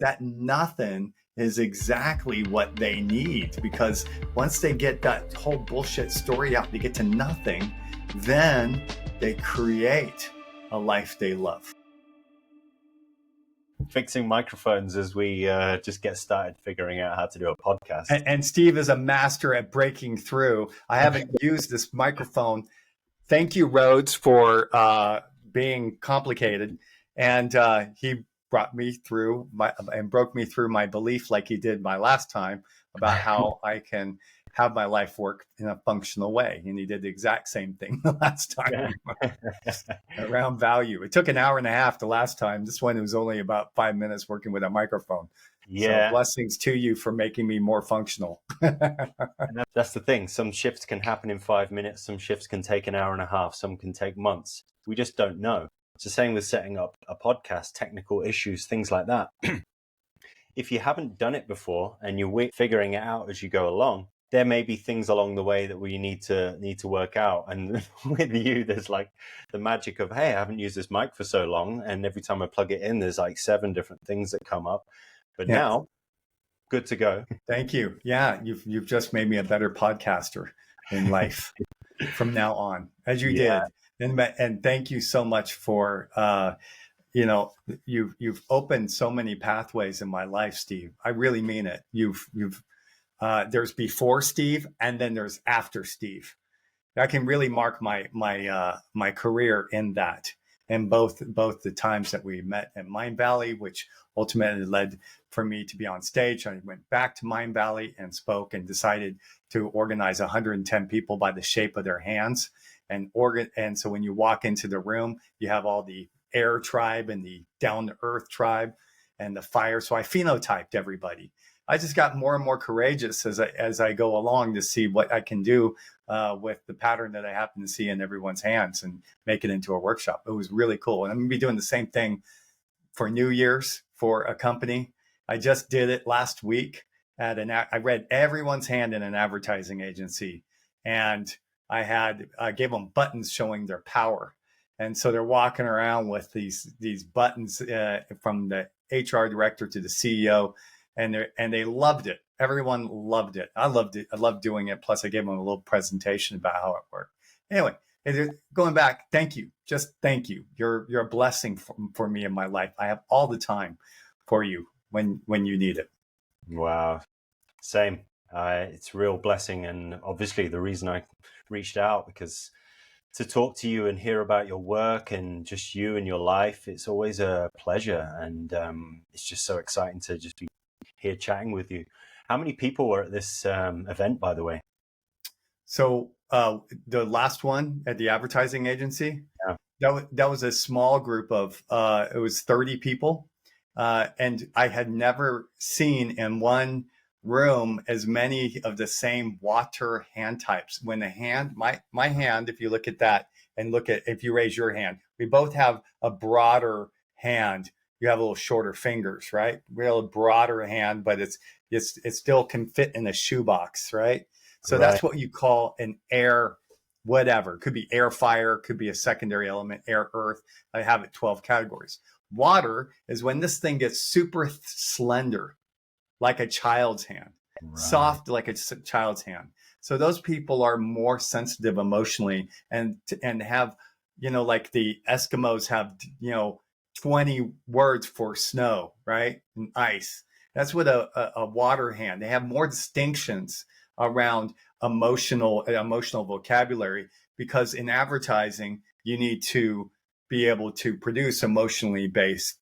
that nothing is exactly what they need, because once they get that whole bullshit story out, they get to nothing, then they create a life they love. Fixing microphones as we just get started figuring out how to do a podcast. And Steve is a master at breaking through. I haven't used this microphone. Thank you, Rhodes, for being complicated. And he brought me through and broke me through my belief, like he did my last time, about how I can have my life work in a functional way. And he did the exact same thing the last time around value. It took an hour and a half the last time. This one was only about 5 minutes working with a microphone. Yeah. So blessings to you for making me more functional. That's the thing. Some shifts can happen in 5 minutes. Some shifts can take an hour and a half. Some can take months. We just don't know. It's the same with setting up a podcast, technical issues, things like that. If you haven't done it before and you're figuring it out as you go along, there may be things along the way that we need to work out. And with you, there's like the magic of, hey, I haven't used this mic for so long. And every time I plug it in, there's like 7 different things that come up. But now, good to go. Thank you. Yeah, you've just made me a better podcaster in life from now on, as you did. And thank you so much for you've opened so many pathways in my life, Steve. I really mean it. There's before Steve, and then there's after Steve. I can really mark my career in that. And both the times that we met at Mind Valley, which ultimately led for me to be on stage. I went back to Mind Valley and spoke and decided to organize 110 people by the shape of their hands. And so when you walk into the room, you have all the air tribe and the down to earth tribe and the fire. So I phenotyped everybody. I just got more and more courageous as I go along to see what I can do with the pattern that I happen to see in everyone's hands and make it into a workshop. It was really cool. And I'm going to be doing the same thing for New Year's for a company. I just did it last week I read everyone's hand in an advertising agency, and I gave them buttons showing their power. And so they're walking around with these buttons from the HR director to the CEO, and they loved it. Everyone loved it. I loved it. I loved doing it. Plus, I gave them a little presentation about how it worked. Anyway, going back, thank you. Just thank you. You're a blessing for me in my life. I have all the time for you when you need it. Wow. Same. It's a real blessing. And obviously the reason I reached out, because to talk to you and hear about your work and just you and your life, it's always a pleasure. And it's just so exciting to just be here chatting with you. How many people were at this event, by the way? So the last one at the advertising agency, that was a small group of, it was 30 people. And I had never seen in one room as many of the same water hand types. When the hand, my hand, if you look at that and if you raise your hand, we both have a broader hand. You have a little shorter fingers, right? We have a broader hand, but it still can fit in a shoebox, right? So that's what you call an air, whatever. Could be air, fire, could be a secondary element, air, earth. I have it 12 categories. Water is when this thing gets super slender, like a child's hand, soft like a child's hand. So those people are more sensitive emotionally and have, like the Eskimos have, 20 words for snow, right? And ice. That's what a water hand. They have more distinctions around emotional vocabulary, because in advertising, you need to be able to produce emotionally based,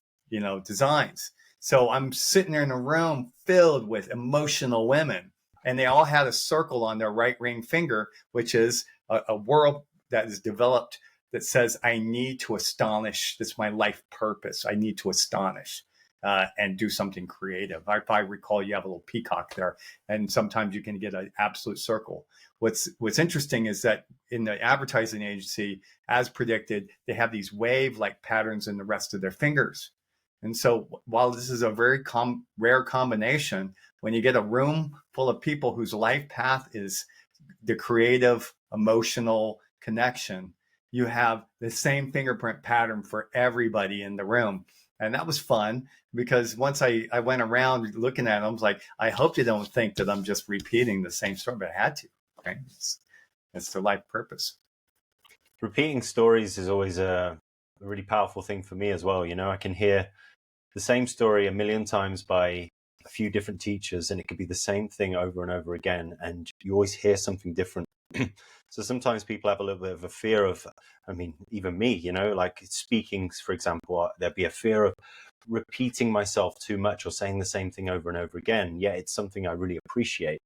designs. So I'm sitting there in a room filled with emotional women, and they all had a circle on their right ring finger, which is a world that is developed that says, I need to astonish. That's my life purpose. I need to astonish and do something creative. If I recall, you have a little peacock there, and sometimes you can get an absolute circle. What's interesting is that in the advertising agency, as predicted, they have these wave-like patterns in the rest of their fingers. And so while this is a very rare combination, when you get a room full of people whose life path is the creative, emotional connection, you have the same fingerprint pattern for everybody in the room. And that was fun because once I went around looking at them, I was like, I hope you don't think that I'm just repeating the same story, but I had to, right? It's the life purpose. Repeating stories is always a really powerful thing for me as well. I can hear the same story a million times by a few different teachers, and it could be the same thing over and over again, and you always hear something different. So sometimes people have a little bit of a fear of, even me, like speaking, for example, there'd be a fear of repeating myself too much or saying the same thing over and over again. Yeah, it's something I really appreciate.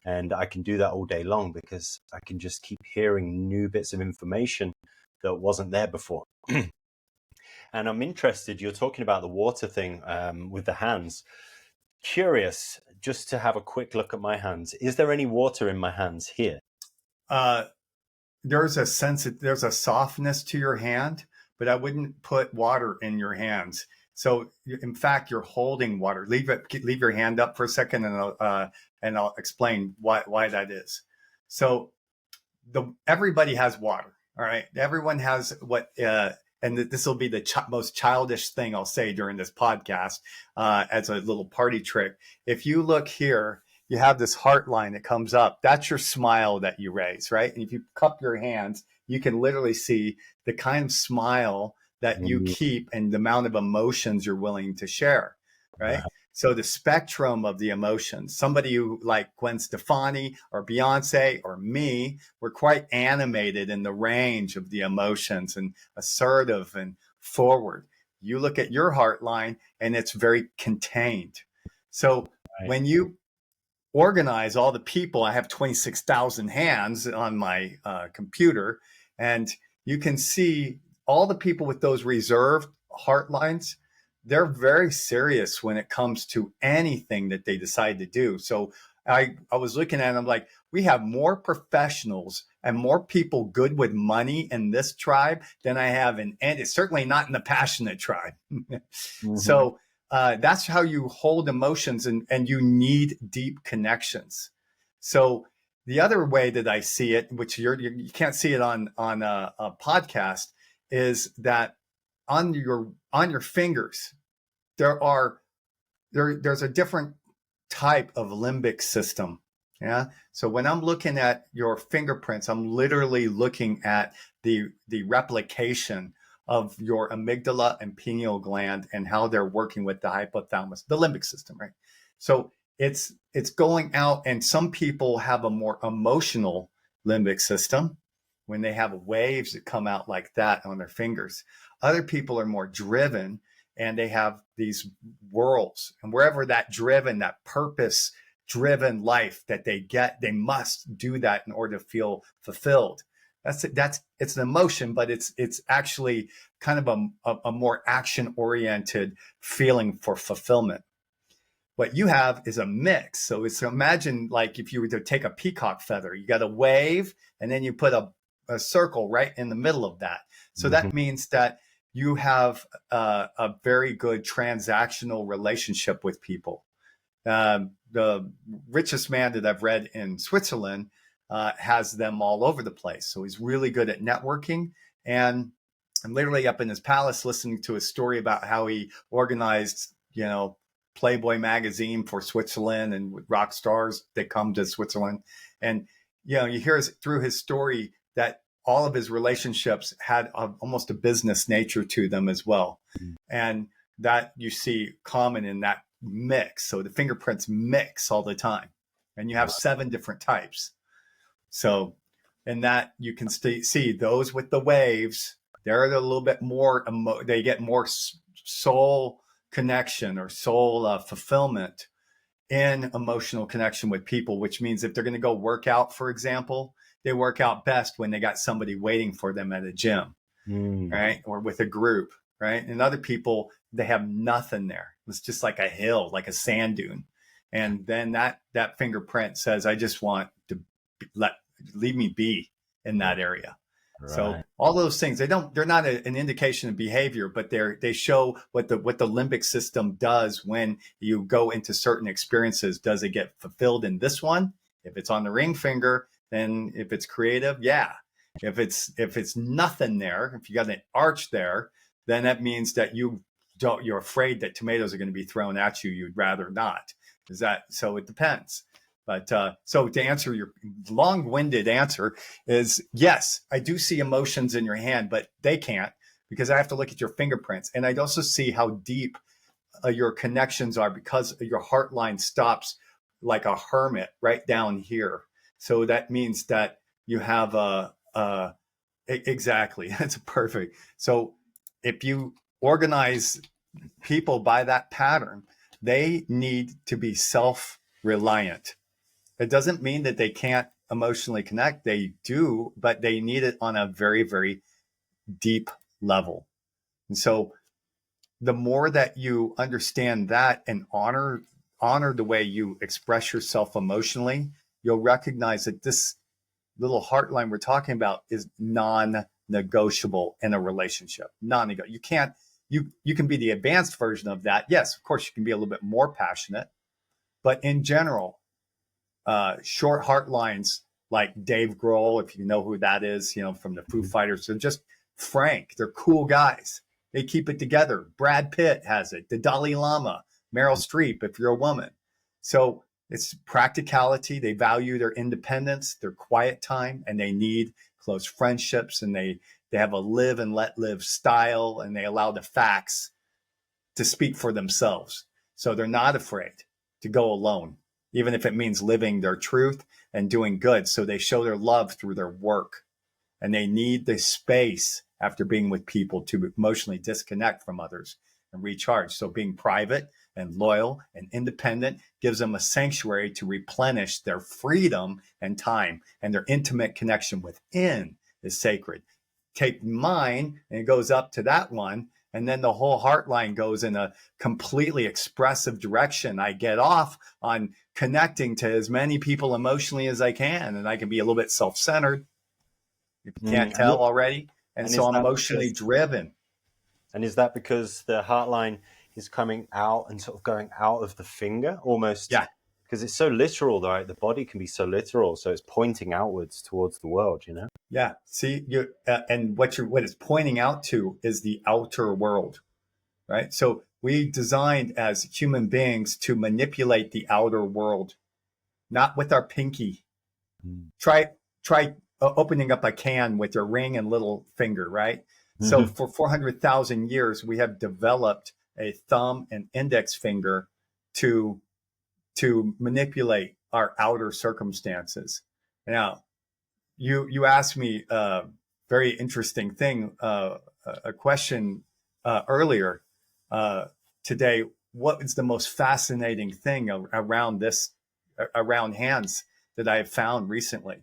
And I can do that all day long because I can just keep hearing new bits of information that wasn't there before. And I'm interested, you're talking about the water thing with the hands. Curious, just to have a quick look at my hands. Is there any water in my hands here? There's a softness to your hand, but I wouldn't put water in your hands. So in fact, you're holding water. Leave your hand up for a second, and I'll explain why that is. So everybody has water. All right, everyone has and this will be the most childish thing I'll say during this podcast as a little party trick. If you look here, you have this heart line that comes up. That's your smile that you raise, right? And if you cup your hands, you can literally see the kind of smile that you keep and the amount of emotions you're willing to share, right? So the spectrum of the emotions, somebody who like Gwen Stefani or Beyonce or me, we're quite animated in the range of the emotions and assertive and forward. You look at your heart line and it's very contained. So when you organize all the people, I have 26,000 hands on my computer, and you can see all the people with those reserved heart lines. They're very serious when it comes to anything that they decide to do. So I was looking at them like, we have more professionals and more people good with money in this tribe than I have and it's certainly not in the passionate tribe. So that's how you hold emotions, and you need deep connections. So the other way that I see it, which you can't see it on a podcast, is that on your fingers, there's a different type of limbic system. Yeah. So when I'm looking at your fingerprints, I'm literally looking at the replication of your amygdala and pineal gland and how they're working with the hypothalamus, the limbic system, right? So it's going out, and some people have a more emotional limbic system when they have waves that come out like that on their fingers. Other people are more driven, and they have these whirls, and wherever that purpose driven life that they get, they must do that in order to feel fulfilled. It's an emotion, but it's actually kind of a more action oriented feeling for fulfillment. What you have is a mix. So imagine like if you were to take a peacock feather, you got a wave, and then you put a circle right in the middle of that. So that means that you have a very good transactional relationship with people. The richest man that I've read in Switzerland has them all over the place. So he's really good at networking. And I'm literally up in his palace listening to a story about how he organized, Playboy magazine for Switzerland, and with rock stars that come to Switzerland. And, you hear through his story that all of his relationships had almost a business nature to them as well. And that you see common in that mix. So the fingerprints mix all the time, and you have 7 different types. So in that you can see those with the waves, they're a little bit more, they get more soul connection or soul fulfillment in emotional connection with people, which means if they're going to go work out, for example, they work out best when they got somebody waiting for them at a gym, right? Or with a group, right? And other people, they have nothing there. It's just like a hill, like a sand dune. And then that fingerprint says, I just want to leave me be in that area. Right. So all those things, they're not an indication of behavior, but they show what the limbic system does when you go into certain experiences. Does it get fulfilled in this one? If it's on the ring finger, then if it's creative, yeah. If it's nothing there, if you got an arch there, then that means that you you're afraid that tomatoes are going to be thrown at you. You'd rather not. Is that so? It depends. But so to answer your long-winded answer is yes, I do see emotions in your hand, but they can't because I have to look at your fingerprints. And I'd also see how deep your connections are because your heart line stops like a hermit right down here. So that means that you have exactly. That's perfect. So if you organize people by that pattern, they need to be self-reliant. It doesn't mean that they can't emotionally connect. They do, but they need it on a very, very deep level. And so the more that you understand that and honor the way you express yourself emotionally, you'll recognize that this little heart line we're talking about is non-negotiable in a relationship. Non-negotiable. You can't, you can be the advanced version of that. Yes, of course, you can be a little bit more passionate, but in general, short heart lines like Dave Grohl, if you know who that is, from the Foo Fighters, they're just frank. They're cool guys. They keep it together. Brad Pitt has it. The Dalai Lama, Meryl Streep, if you're a woman. So it's practicality. They value their independence, their quiet time, and they need close friendships. And they have a live and let live style, and they allow the facts to speak for themselves. So they're not afraid to go alone, even if it means living their truth and doing good. So they show their love through their work, and they need the space after being with people to emotionally disconnect from others and recharge. So being private and loyal and independent gives them a sanctuary to replenish their freedom and time, and their intimate connection within is sacred. Take mine and it goes up to that one, and then the whole heart line goes in a completely expressive direction. I get off on connecting to as many people emotionally as I can, and I can be a little bit self-centered, if you can't tell already. And so I'm emotionally driven. And is that because the heart line is coming out and sort of going out of the finger almost? Yeah. Because it's so literal, right? The body can be so literal. So it's pointing outwards towards the world, Yeah. See, and what it's pointing out to is the outer world, right? So we designed as human beings to manipulate the outer world, not with our pinky. Try opening up a can with your ring and little finger, right? So for 400,000 years, we have developed a thumb and index finger to manipulate our outer circumstances. Now, you asked me a very interesting thing, a question earlier today. What is the most fascinating thing around hands that I have found recently?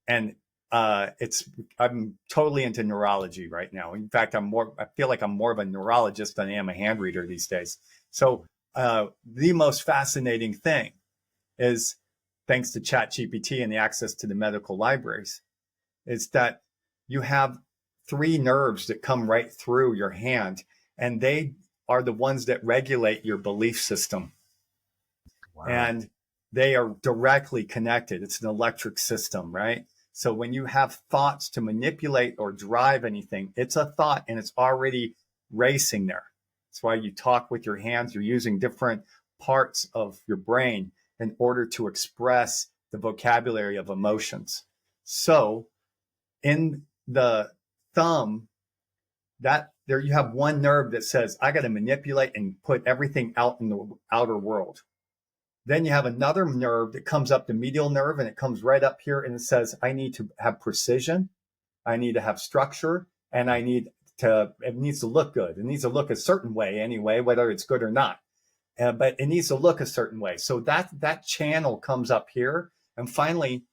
And I'm totally into neurology right now. In fact, I feel like I'm more of a neurologist than I am a hand reader these days. So the most fascinating thing is, thanks to ChatGPT and the access to the medical libraries, is that you have 3 nerves that come right through your hand, and they are the ones that regulate your belief system. Wow. And they are directly connected. It's an electric system, right? So when you have thoughts to manipulate or drive anything, it's a thought and it's already racing there. That's why you talk with your hands. You're using different parts of your brain in order to express the vocabulary of emotions. So in the thumb, that there you have one nerve that says, I got to manipulate and put everything out in the outer world. Then you have another nerve that comes up, the medial nerve, and it comes right up here and it says, I need to have precision, I need to have structure, and it needs to look good. It needs to look a certain way anyway, whether it's good or not. But it needs to look a certain way. So that channel comes up here. And finally,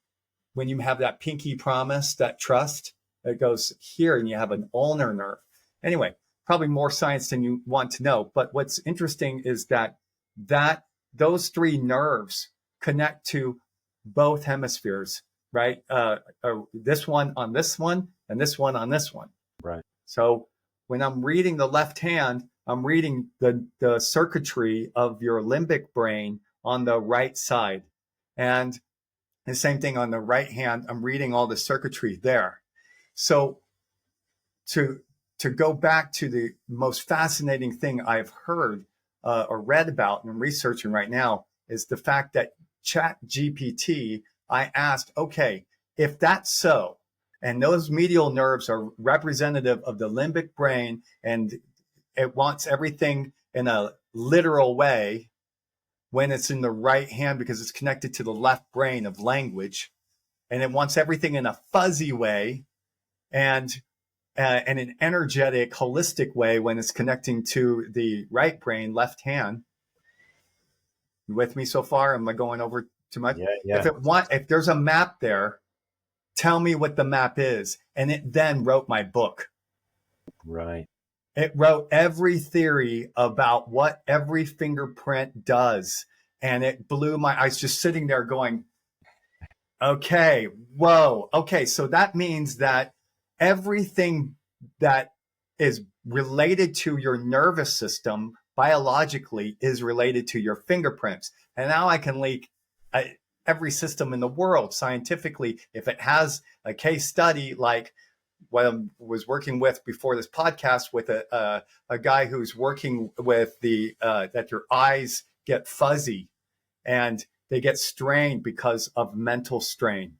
when you have that pinky promise, that trust, it goes here, and you have an ulnar nerve. Anyway, probably more science than you want to know. But what's interesting is that those 3 nerves connect to both hemispheres, right? This one on this one, and this one on this one. Right. So when I'm reading the left hand, I'm reading the circuitry of your limbic brain on the right side. And the same thing on the right hand, I'm reading all the circuitry there. So to to go back to the most fascinating thing I've heard or read about and researching right now is the fact that Chat GPT, I asked, okay, if that's so, and those medial nerves are representative of the limbic brain, and it wants everything in a literal way when it's in the right hand because it's connected to the left brain of language, and it wants everything in a fuzzy way and an energetic, holistic way when it's connecting to the right brain, left hand. You with me so far? Am I going over too much? Yeah. If there's a map there, tell me what the map is. And it then wrote my book. Right. It wrote every theory about what every fingerprint does. And it blew my eyes, just sitting there going, okay, whoa. Okay, so that means that everything that is related to your nervous system biologically is related to your fingerprints. And now I can link every system in the world scientifically. If it has a case study like what I was working with before this podcast with a guy who's working with that your eyes get fuzzy and they get strained because of mental strain.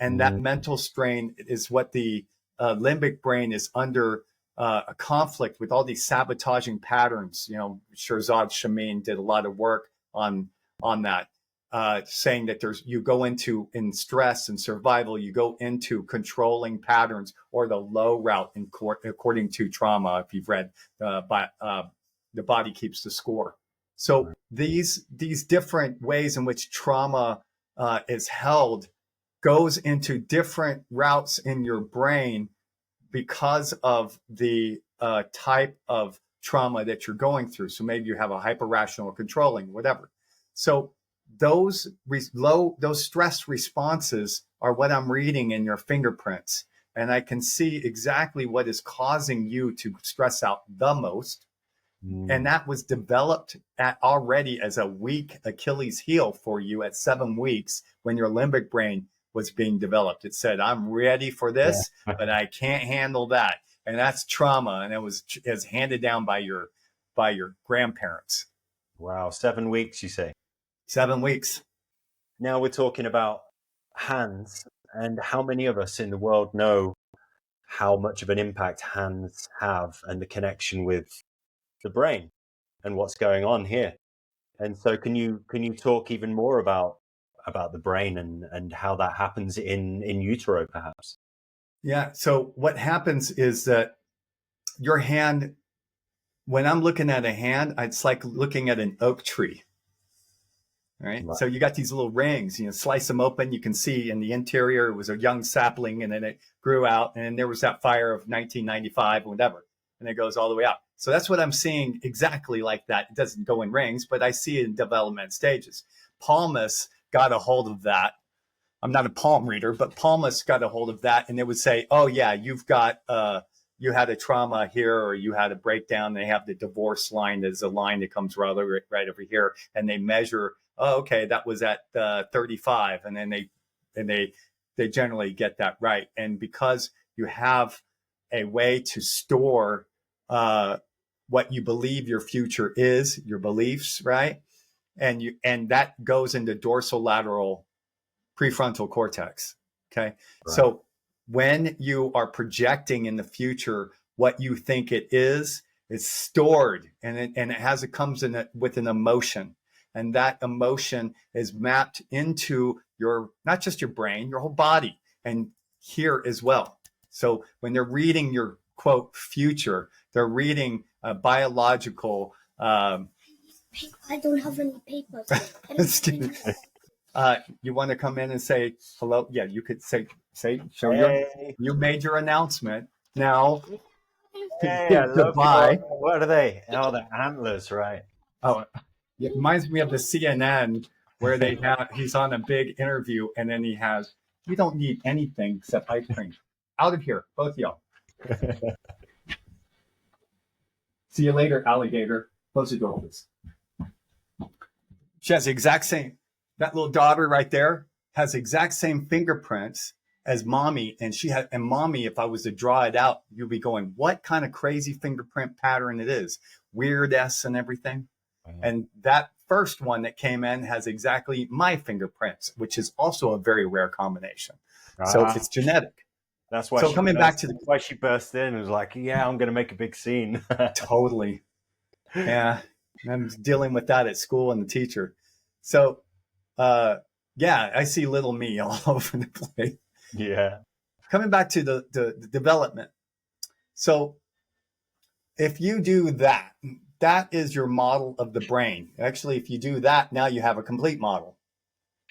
And that mental strain is what the limbic brain is under a conflict with all these sabotaging patterns. You know, Shirzad Shamin did a lot of work on that, saying that you go into, in stress and survival, you go into controlling patterns or the low route according to trauma. If you've read The Body Keeps the Score. So these different ways in which trauma is held goes into different routes in your brain because of the type of trauma that you're going through. So maybe you have a hyper-rational or controlling, whatever. So those stress responses are what I'm reading in your fingerprints. And I can see exactly what is causing you to stress out the most. And that was developed already as a weak Achilles heel for you at 7 weeks when your limbic brain was being developed. It said, I'm ready for this, but I can't handle that. And that's trauma. And it was handed down by your grandparents. Wow. 7 weeks, you say? 7 weeks. Now we're talking about hands, and how many of us in the world know how much of an impact hands have and the connection with the brain and what's going on here. And so can you talk even more about the brain and how that happens in utero, perhaps? Yeah. So what happens is that your hand, when I'm looking at a hand, it's like looking at an oak tree. Right. So you got these little rings, slice them open. You can see in the interior, it was a young sapling and then it grew out. And then there was that fire of 1995 or whatever. And it goes all the way out. So that's what I'm seeing exactly like that. It doesn't go in rings, but I see it in development stages. Palmas got a hold of that. I'm not a palm reader, but Palmas got a hold of that. And it would say, oh, yeah, you've got you had a trauma here or you had a breakdown. They have the divorce line. There's a line that comes right over here. And they measure, oh, okay, that was at 35. And then they generally get that right. And because you have a way to store what you believe your future is, your beliefs, right? And that goes into dorsolateral prefrontal cortex. Okay. Right. So when you are projecting in the future what you think it is, it's stored and it comes in with an emotion. And that emotion is mapped into not just your brain, your whole body, and here as well. So when they're reading your quote future, they're reading a biological. I don't have any papers. You want to come in and say hello? Yeah, you could say show hey. you made your announcement. Now, hey, I love goodbye. What are they? Oh, the antlers, right? Oh, it reminds me of the CNN where he's on a big interview and then he has, you don't need anything except ice cream. Out of here, both of y'all. See you later, alligator. Close the door, please. She has the exact same. That little daughter right there has the exact same fingerprints as mommy, and mommy, if I was to draw it out, you'd be going, what kind of crazy fingerprint pattern it is, weird S and everything. And that first one that came in has exactly my fingerprints, which is also a very rare combination. So it's genetic. That's why. So coming back to why she burst in and was like, "Yeah, I'm going to make a big scene." Totally. Yeah, I'm dealing with that at school and the teacher. So, yeah, I see little me all over the place. Yeah. Coming back to the development. So if you do that, that is your model of the brain. Actually, if you do that, now you have a complete model,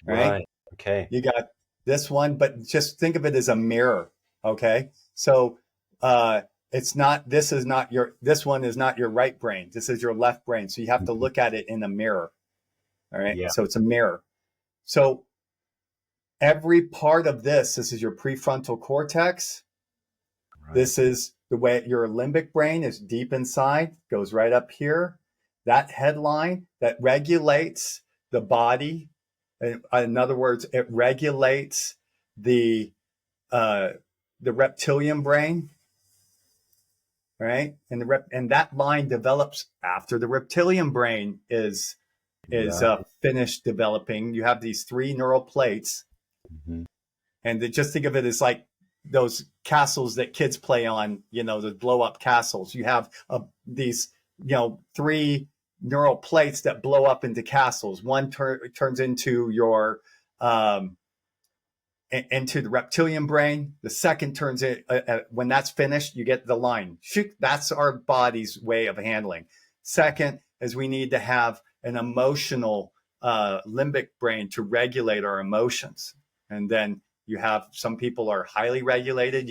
right? Okay. You got this one, but just think of it as a mirror. Okay. So, this one is not your right brain. This is your left brain. So you have to look at it in a mirror. All right. Yeah. So it's a mirror. So every part of this is your prefrontal cortex. Right. This is the way your limbic brain is deep inside, goes right up here. That headline that regulates the body. In other words, it regulates the reptilian brain, right? And that line develops after the reptilian brain is finished developing. You have these 3 neural plates, and just think of it as like those castles that kids play on, the blow up castles. You have these, 3 neural plates that blow up into castles. One turns into your into the reptilian brain. The second turns it when that's finished, you get the line. Shoot, that's our body's way of handling. Second is we need to have an emotional limbic brain to regulate our emotions, and then you have some people are highly regulated,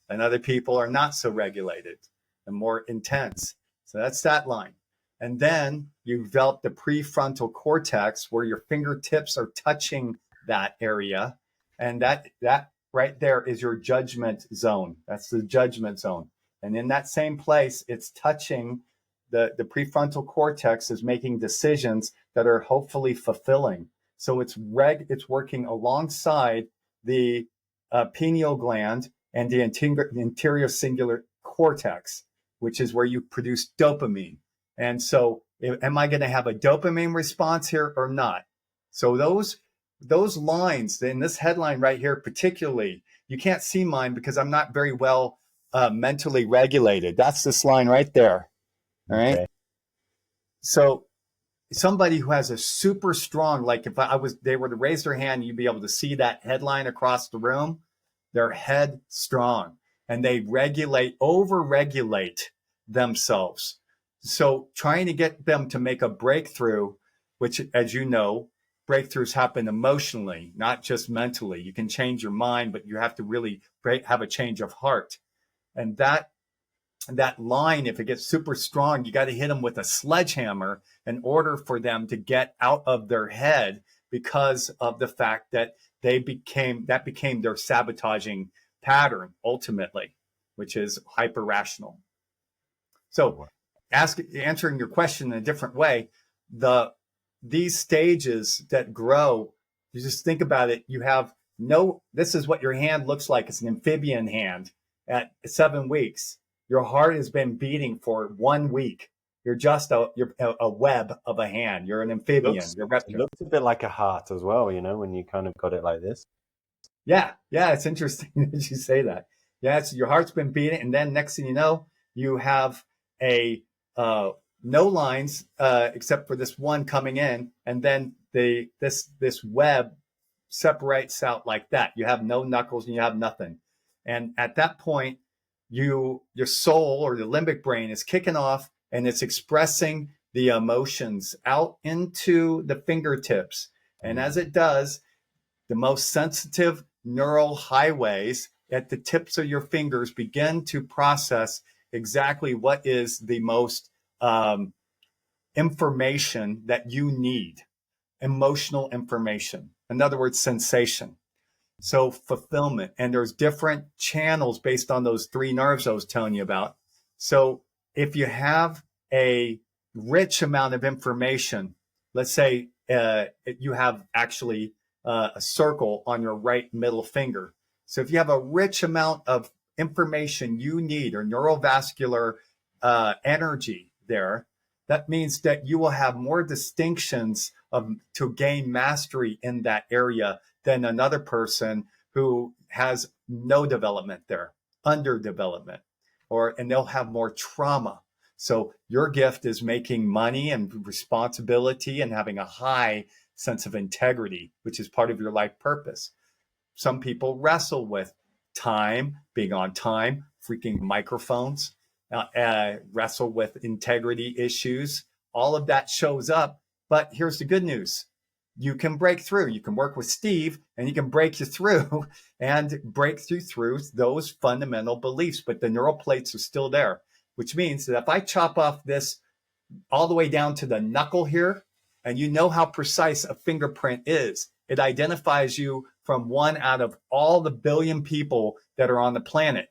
and other people are not so regulated and more intense. So that's that line. And then you develop the prefrontal cortex where your fingertips are touching that area. And that right there is your judgment zone. That's the judgment zone. And in that same place, it's touching the prefrontal cortex is making decisions that are hopefully fulfilling. So it's working alongside the pineal gland and the anterior cingulate cortex, which is where you produce dopamine. And so am I going to have a dopamine response here or not? So those lines in this headline right here, particularly, you can't see mine because I'm not very well mentally regulated. That's this line right there. All right. Okay. So somebody who has a super strong, like if they were to raise their hand, you'd be able to see that headline across the room. They're head strong and they over-regulate themselves. So trying to get them to make a breakthrough, which, as you know, breakthroughs happen emotionally, not just mentally. You can change your mind, but you have to really have a change of heart. And that line, if it gets super strong, you got to hit them with a sledgehammer in order for them to get out of their head, because of the fact that became their sabotaging pattern ultimately, which is hyper rational. So answering your question in a different way, these stages that grow, you just think about it. You have this is what your hand looks like. It's an amphibian hand at 7 weeks. Your heart has been beating for 1 week. You're just you're a web of a hand. You're an amphibian. It looks a bit like a heart as well, when you kind of got it like this. Yeah, it's interesting that you say that. Yeah, your heart's been beating, and then next thing you know, you have no lines except for this one coming in, and then this web separates out like that. You have no knuckles and you have nothing, and at that point, your soul or the limbic brain is kicking off and it's expressing the emotions out into the fingertips. And as it does, the most sensitive neural highways at the tips of your fingers begin to process exactly what is the most information that you need, emotional information. In other words, sensation. So fulfillment, and there's different channels based on those 3 nerves I was telling you about. So if you have a rich amount of information, let's say you have actually a circle on your right middle finger, So if you have a rich amount of information you need or neurovascular energy there, that means that you will have more distinctions to gain mastery in that area than another person who has no development there, underdevelopment, and they'll have more trauma. So your gift is making money and responsibility and having a high sense of integrity, which is part of your life purpose. Some people wrestle with time, being on time, freaking microphones, wrestle with integrity issues. All of that shows up. But here's the good news. You can break through. You can work with Steve and he can break you through and break through those fundamental beliefs. But the neural plates are still there, which means that if I chop off this all the way down to the knuckle here, and you know how precise a fingerprint is, it identifies you from one out of all the billion people that are on the planet.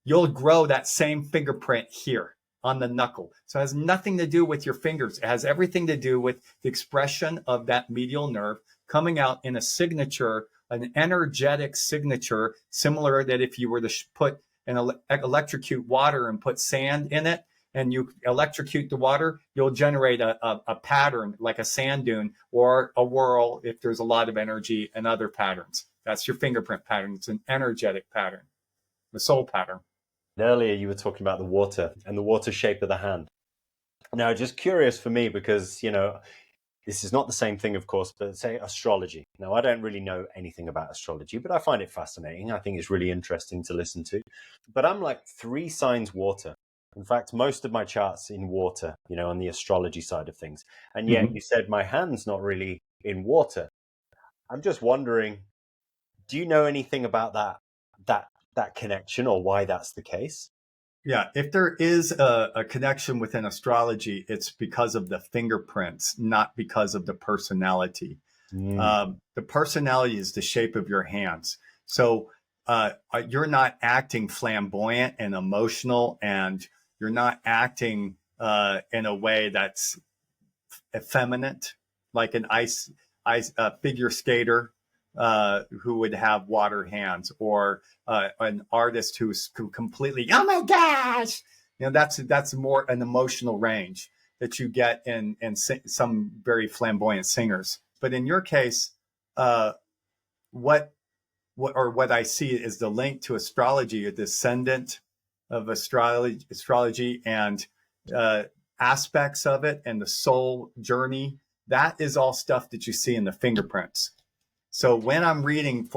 You'll grow that same fingerprint here on the knuckle. So it has nothing to do with your fingers. It has everything to do with the expression of that medial nerve coming out in a signature, an energetic signature, similar that if you were to put electrocute water and put sand in it, and you electrocute the water, you'll generate a pattern like a sand dune or a whirl if there's a lot of energy and other patterns. That's your fingerprint pattern. It's an energetic pattern, the soul pattern. Earlier, you were talking about the water and the water shape of the hand. Now, just curious for me, because, this is not the same thing, of course, but say astrology. Now, I don't really know anything about astrology, but I find it fascinating. I think it's really interesting to listen to. But I'm like 3 signs water. In fact, most of my charts in water, on the astrology side of things. And yet you said my hand's not really in water. I'm just wondering, do you know anything about that connection or why that's the case? Yeah, if there is a connection within astrology, it's because of the fingerprints, not because of the personality. The personality is the shape of your hands. So you're not acting flamboyant and emotional, and you're not acting in a way that's effeminate, like an ice figure skater who would have water hands, or an artist who's completely, oh my gosh, that's more an emotional range that you get in some very flamboyant singers. But in your case, what I see is the link to astrology, a descendant of astrology and aspects of it, and the soul journey. That is all stuff that you see in the fingerprints. So when I'm reading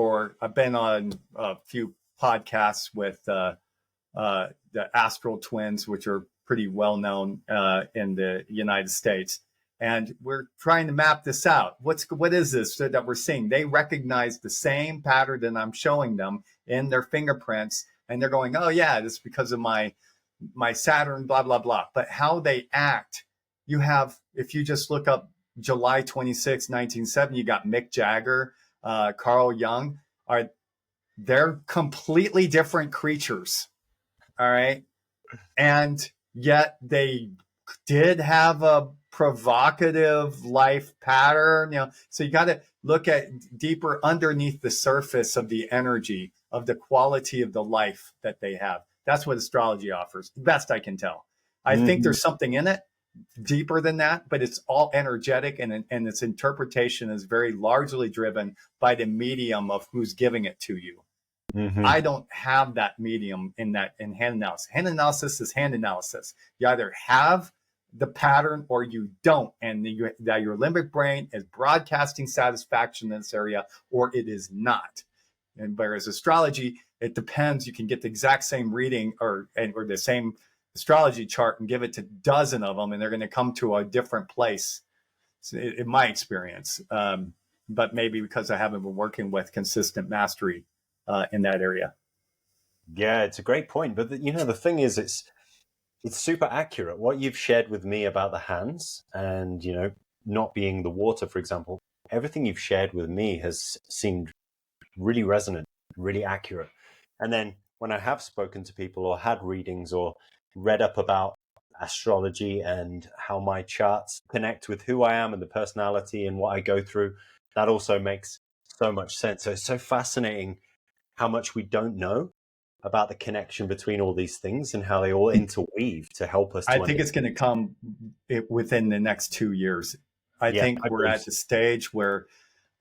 I've been on a few podcasts with the astral twins, which are pretty well known in the United States. And we're trying to map this out. What is this that we're seeing? They recognize the same pattern that I'm showing them in their fingerprints. And they're going, oh yeah, this is because of my Saturn, blah, blah, blah. But how they act, if you just look up July 26, 1970, you got Mick Jagger, Carl Jung. They're completely different creatures. All right. And yet they did have a provocative life pattern, so you got to look at deeper underneath the surface of the energy, of the quality of the life that they have. That's what astrology offers, best I can tell. I think there's something in it deeper than that, but it's all energetic, and its interpretation is very largely driven by the medium of who's giving it to you. I don't have that medium in hand analysis. Hand analysis is hand analysis. You either have the pattern or you don't, and that your limbic brain is broadcasting satisfaction in this area, or it is not. And whereas astrology, it depends. You can get the exact same reading or the same astrology chart and give it to a dozen of them, and they're going to come to a different place, in my experience. But maybe because I haven't been working with consistent mastery in that area. Yeah, it's a great point. But the thing is, it's super accurate. What you've shared with me about the hands and, not being the water, for example, everything you've shared with me has seemed really resonant, really accurate. And then when I have spoken to people or had readings or read up about astrology and how my charts connect with who I am and the personality and what I go through, that also makes so much sense. So it's so fascinating how much we don't know about the connection between all these things and how they all interweave to help us to I think understand. it's going to come within the next 2 years. I think I we're believe at the stage where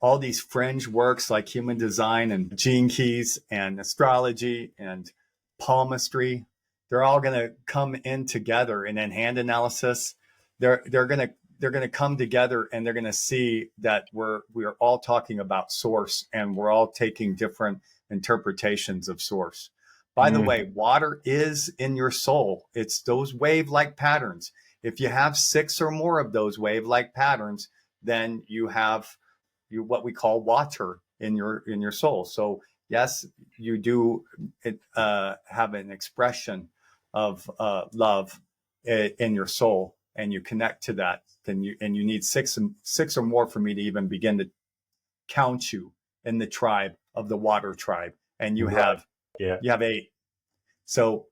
all these fringe works like human design and gene keys and astrology and palmistry, they're all going to come in together. And then hand analysis, they're going to come together, and they're going to see that we're all talking about source, and we're all taking different interpretations of source. By the way, water is in your soul. It's those wave-like patterns. If you have 6 or more of those wave-like patterns, then you have what we call water in your soul. So yes, you do have an expression of love in your soul, and you connect to that. Then you need six or more for me to even begin to count you in the tribe of the water tribe. And you have you have 8. So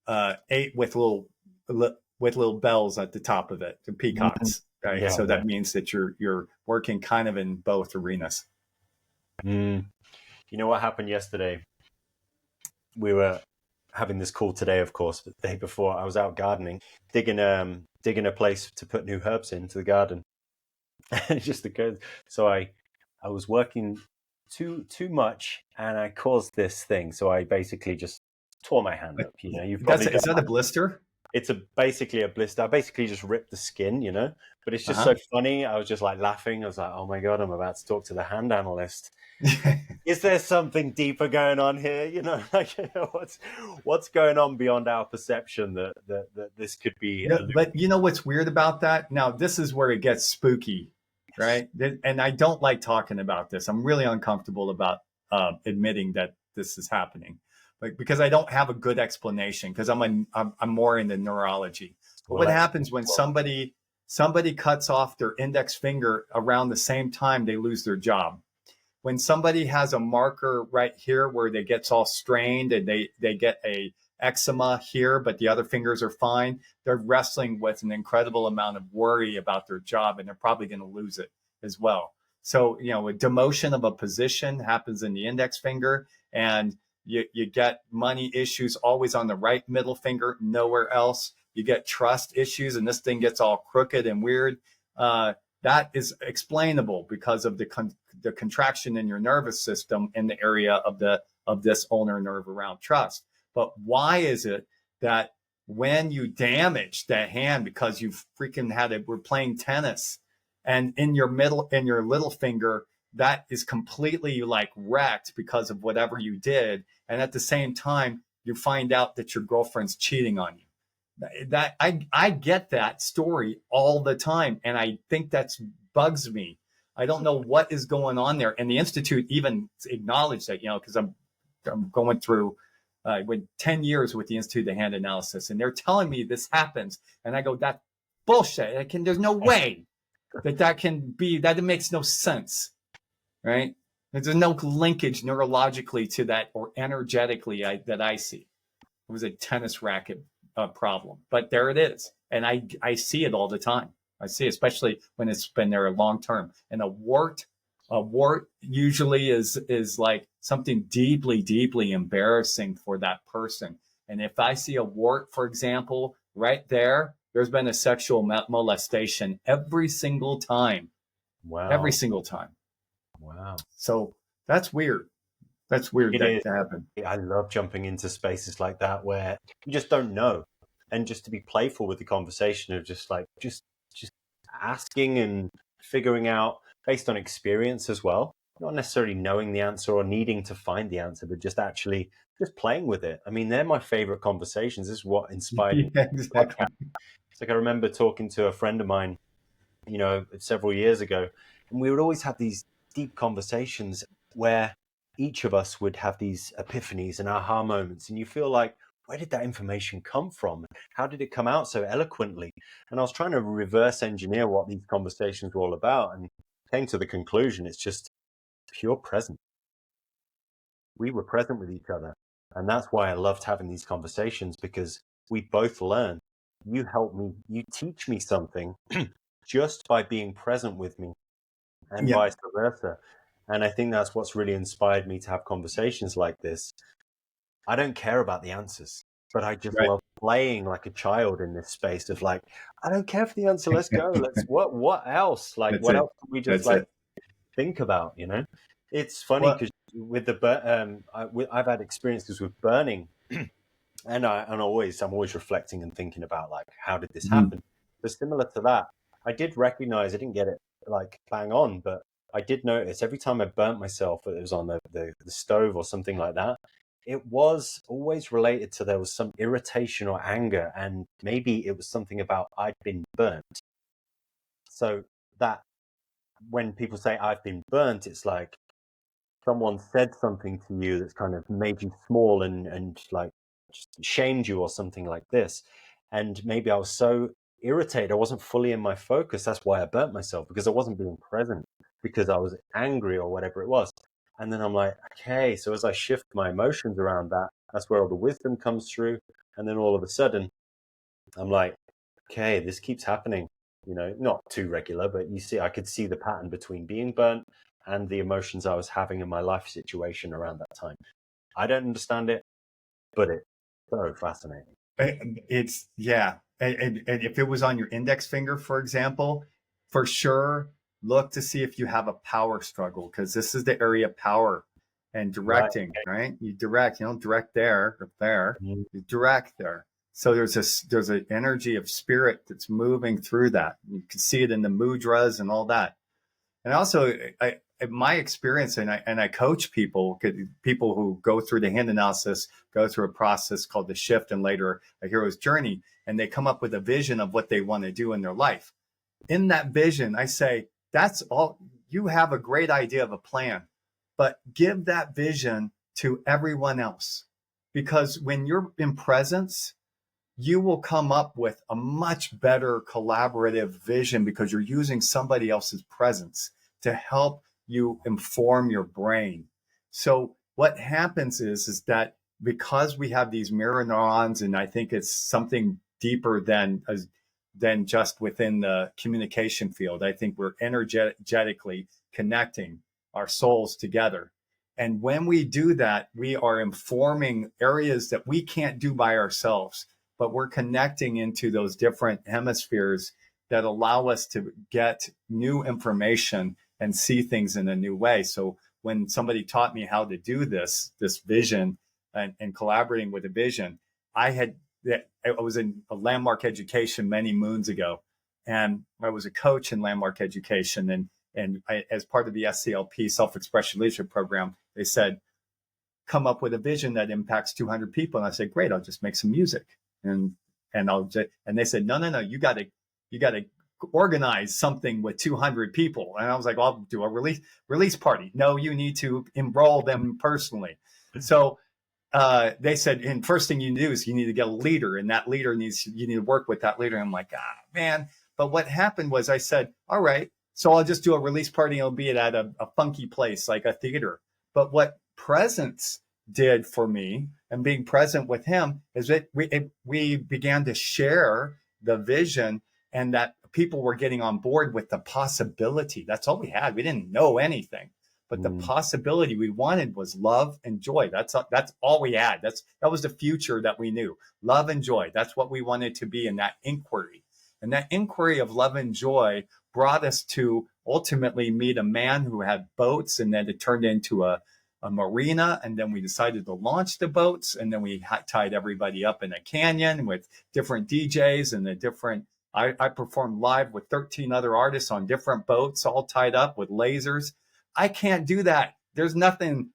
8 with little bells at the top of it, the peacocks. Right. So that means that you're working kind of in both arenas. You know what happened yesterday? We were having this call today, of course, but the day before I was out gardening, digging a place to put new herbs into the garden. And it just occurred. So I was working too much, and I caused this thing. So I basically just tore my hand up. You know, you've probably is that a blister? It's basically a blister. I basically just ripped the skin, you know, but it's just so funny. I was just like laughing. I was like, oh my God, I'm about to talk to the hand analyst. Is there something deeper going on here? You know, like, what's going on beyond our perception that this could be? Yeah, but you know what's weird about that? Now, this is where it gets spooky, right? And I don't like talking about this. I'm really uncomfortable about admitting that this is happening, but because I don't have a good explanation, because I'm more into neurology. But what happens when somebody cuts off their index finger around the same time they lose their job? When somebody has a marker right here where they gets all strained and they get a eczema here, but the other fingers are fine, they're wrestling with an incredible amount of worry about their job, and they're probably going to lose it as well. So, you know, a demotion of a position happens in the index finger, and you get money issues always on the right middle finger, nowhere else. You get trust issues, and this thing gets all crooked and weird. That is explainable because of the contraction in your nervous system in the area of this ulnar nerve around trust. But why is it that when you damage that hand because you freaking we're playing tennis, and in your little finger, that is completely like wrecked because of whatever you did, and at the same time you find out that your girlfriend's cheating on you? That I get that story all the time, and I think that's bugs me. I don't know what is going on there, and the institute even acknowledged that, you know, because I'm going through with 10 years with the Institute of Hand Analysis, and they're telling me this happens, and I go, that's bullshit. There's no way that can be, that it makes no sense, right? There's no linkage neurologically to that or energetically that I see. It was a tennis racket problem, but there it is, and I see it all the time. I see, especially when it's been there long term. And a wart usually is like something deeply embarrassing for that person. And if I see a wart, for example, right there, there's been a sexual molestation every single time. Wow. Every single time. Wow. So that's weird. That's weird to happen. I love jumping into spaces like that where you just don't know. And just to be playful with the conversation of just asking and figuring out based on experience as well, not necessarily knowing the answer or needing to find the answer, but just actually just playing with it. I mean, they're my favorite conversations. This is what inspired me. Exactly. It's like I remember talking to a friend of mine, you know, several years ago, and we would always have these deep conversations where each of us would have these epiphanies and aha moments, and you feel like, where did that information come from? How did it come out so eloquently? And I was trying to reverse engineer what these conversations were all about, and came to the conclusion it's just pure presence. We were present with each other. And that's why I loved having these conversations, because we both learn. You help me, you teach me something just by being present with me, and vice versa. And I think that's what's really inspired me to have conversations like this. I don't care about the answers, but I just love playing like a child in this space of like, I don't care for the answer. Let's go. What else? Like, That's what it. else can we just That's like it. think about, you know? It's funny Well, because with I've had experiences with burning, and I'm always reflecting and thinking about like, how did this mhm. happen? But similar to that, I did recognize I didn't get it like bang on, but I did notice every time I burnt myself, whether it was on the stove or something like that, it was always related to there was some irritation or anger, and maybe it was something about I'd been burnt. So that when people say I've been burnt, it's like someone said something to you that's kind of made you small and like just shamed you or something like this. And maybe I was so irritated, I wasn't fully in my focus. That's why I burnt myself, because I wasn't being present, because I was angry or whatever it was. And then I'm like, okay, so as I shift my emotions around that, that's where all the wisdom comes through. And then all of a sudden, I'm like, okay, this keeps happening, you know, not too regular, but you see, I could see the pattern between being burnt and the emotions I was having in my life situation around that time. I don't understand it, but it's so fascinating. It's yeah. And if it was on your index finger, for example, for sure, look to see if you have a power struggle, because this is the area of power and Right. directing, right? You direct, you don't direct there or there, Mhm. you direct there. So there's an energy of spirit that's moving through that. You can see it in the mudras and all that. And also, my experience, and I coach people who go through the hand analysis, go through a process called the shift and later a hero's journey, and they come up with a vision of what they want to do in their life. In that vision, I say, that's all. You have a great idea of a plan, but give that vision to everyone else. Because when you're in presence, you will come up with a much better collaborative vision because you're using somebody else's presence to help you inform your brain. So what happens is that because we have these mirror neurons, and I think it's something deeper than just within the communication field. I think we're energetically connecting our souls together. And when we do that, we are informing areas that we can't do by ourselves, but we're connecting into those different hemispheres that allow us to get new information and see things in a new way. So when somebody taught me how to do this vision and collaborating with a vision, I was in a landmark education many moons ago, and I was a coach in landmark education, as part of the SCLP self-expression leadership program, they said, come up with a vision that impacts 200 people. And I said, great, I'll just make some music. And, and they said, no, you gotta organize something with 200 people. And I was like, well, I'll do a release party. No, you need to enroll them personally. So, they said, and first thing you do is you need to get a leader, and that leader you need to work with that leader. And I'm like, man. But what happened was I said, all right, so I'll just do a release party. It'll be at a funky place like a theater. But what presence did for me and being present with him is that we began to share the vision, and that people were getting on board with the possibility. That's all we had. We didn't know anything, but the possibility we wanted was love and joy. That's all we had. That was the future that we knew. Love and joy. That's what we wanted to be in that inquiry. And that inquiry of love and joy brought us to ultimately meet a man who had boats, and then it turned into a marina. And then we decided to launch the boats, and then we tied everybody up in a canyon with different DJs and I performed live with 13 other artists on different boats, all tied up with lasers. I can't do that. There's nothing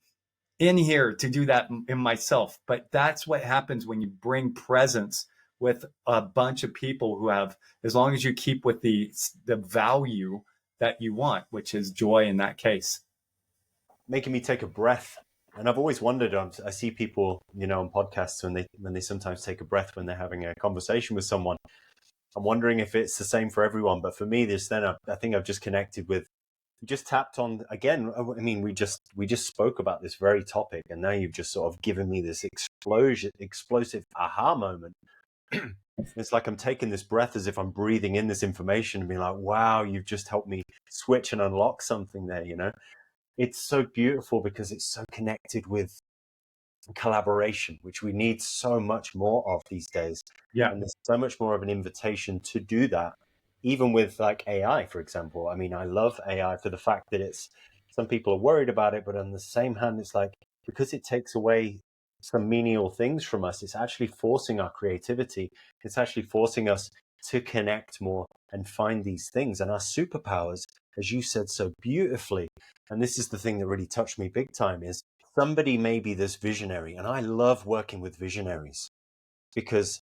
in here to do that in myself. But that's what happens when you bring presence with a bunch of people who have, as long as you keep with the value that you want, which is joy in that case. Making me take a breath. And I've always wondered, I see people, you know, on podcasts when they sometimes take a breath when they're having a conversation with someone. I'm wondering if it's the same for everyone. But for me, I think I've just connected with, just tapped on again. I mean, we just spoke about this very topic, and now you've just sort of given me this explosive aha moment. It's like I'm taking this breath as if I'm breathing in this information and being like, wow, you've just helped me switch and unlock something there, you know? it's so beautiful because it's so connected with collaboration, which we need so much more of these days. Yeah. And there's so much more of an invitation to do that, even with like AI, for example. I mean, I love AI for the fact that it's, some people are worried about it, but on the same hand, it's like, because it takes away some menial things from us, it's actually forcing our creativity. It's actually forcing us to connect more and find these things. And our superpowers, as you said so beautifully, and this is the thing that really touched me big time, is somebody may be this visionary. And I love working with visionaries because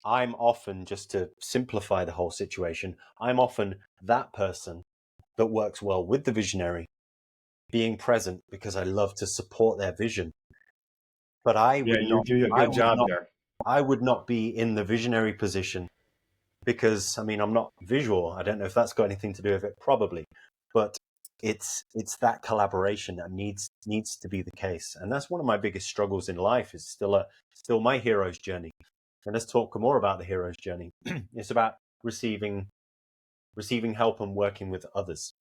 I'm often, just to simplify the whole situation, I'm often that person that works well with the visionary, being present because I love to support their vision. But Yeah, you do a good job there. I would not be in the visionary position because, I mean, I'm not visual. I don't know if that's got anything to do with it, probably, but it's that collaboration that needs to be the case. And that's one of my biggest struggles in life, is still my hero's journey. And let's talk more about the hero's journey. It's about receiving help and working with others,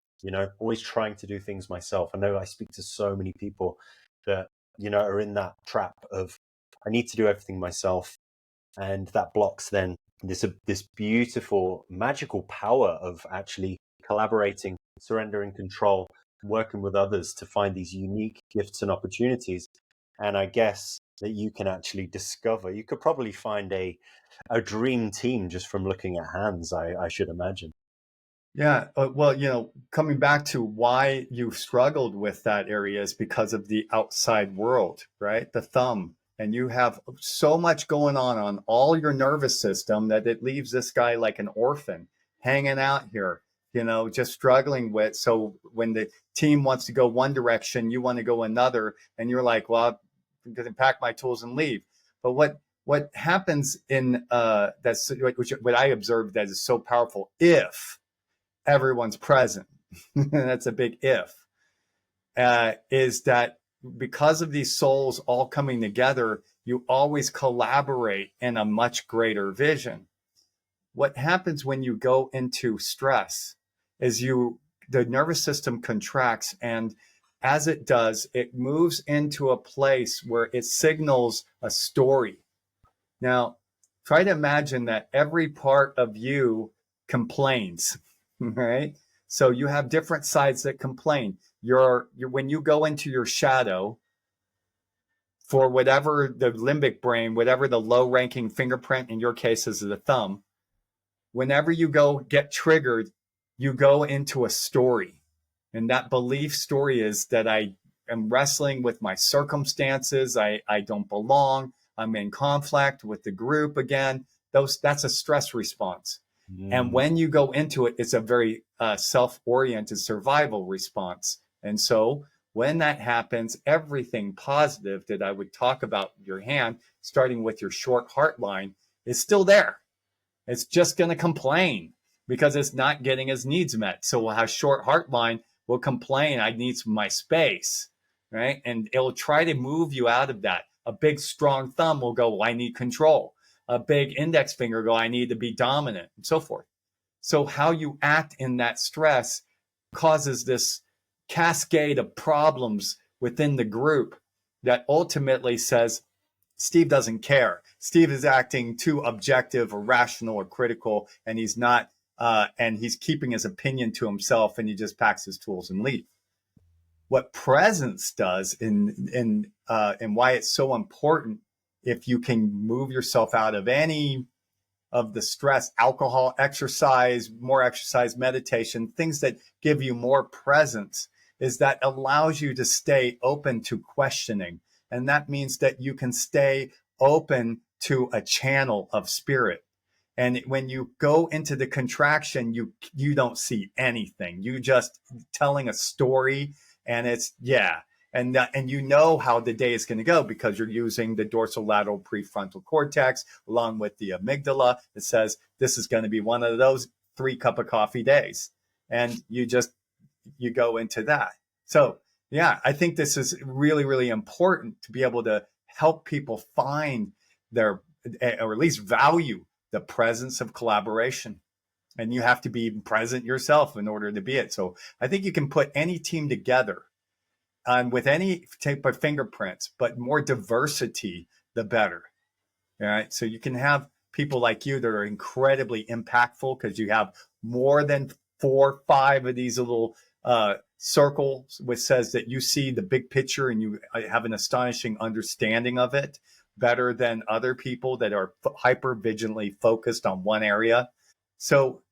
always trying to do things myself. I know I speak to so many people that, are in that trap of, I need to do everything myself. And that blocks then this beautiful, magical power of actually collaborating, surrendering control, working with others to find these unique gifts and opportunities. And I guess that you can actually discover, you could probably find a dream team just from looking at hands, I should imagine. Yeah. Well, coming back to why you struggled with that area is because of the outside world, right? The thumb. And you have so much going on all your nervous system that it leaves this guy like an orphan hanging out here, just struggling with. So when the team wants to go one direction, you want to go another. And you're like, well, I'm going to pack my tools and leave. But what happens in that's what I observed that is so powerful, if everyone's present, that's a big if, is that because of these souls all coming together, you always collaborate in a much greater vision. What happens when you go into stress is the nervous system contracts, and as it does, it moves into a place where it signals a story. Now, try to imagine that every part of you complains, right? So you have different sides that complain. When you go into your shadow, for whatever the limbic brain, whatever the low ranking fingerprint, in your case is the thumb, whenever you go get triggered, you go into a story. And that belief story is that I am wrestling with my circumstances. I don't belong. I'm in conflict with the group again. That's a stress response. And when you go into it, it's a very self-oriented survival response. And so when that happens, everything positive that I would talk about your hand, starting with your short heart line, is still there. It's just going to complain because it's not getting its needs met. So we'll have short heart line will complain, I need my space, right? And it'll try to move you out of that. A big strong thumb will go, well, I need control. A big index finger go, I need to be dominant, and so forth. So how you act in that stress causes this cascade of problems within the group that ultimately says, Steve doesn't care. Steve is acting too objective or rational or critical, and he's not, and he's keeping his opinion to himself, and he just packs his tools and leaves. What presence does, and why it's so important, if you can move yourself out of any of the stress, alcohol, exercise, more exercise, meditation, things that give you more presence, is that allows you to stay open to questioning. And that means that you can stay open to a channel of spirit. And when you go into the contraction, you don't see anything. You just telling a story, and it's and you know how the day is going to go because you're using the dorsolateral prefrontal cortex along with the amygdala that says this is going to be one of those 3 cup of coffee days, and you go into that. So I think this is really, really important to be able to help people find their, or at least value the presence of collaboration. And you have to be present yourself in order to be it. So I think you can put any team together with any type of fingerprints, but more diversity, the better. All right. So you can have people like you that are incredibly impactful because you have more than 4 or 5 of these little circles, which says that you see the big picture and you have an astonishing understanding of it better than other people that are hyper vigilantly focused on one area. So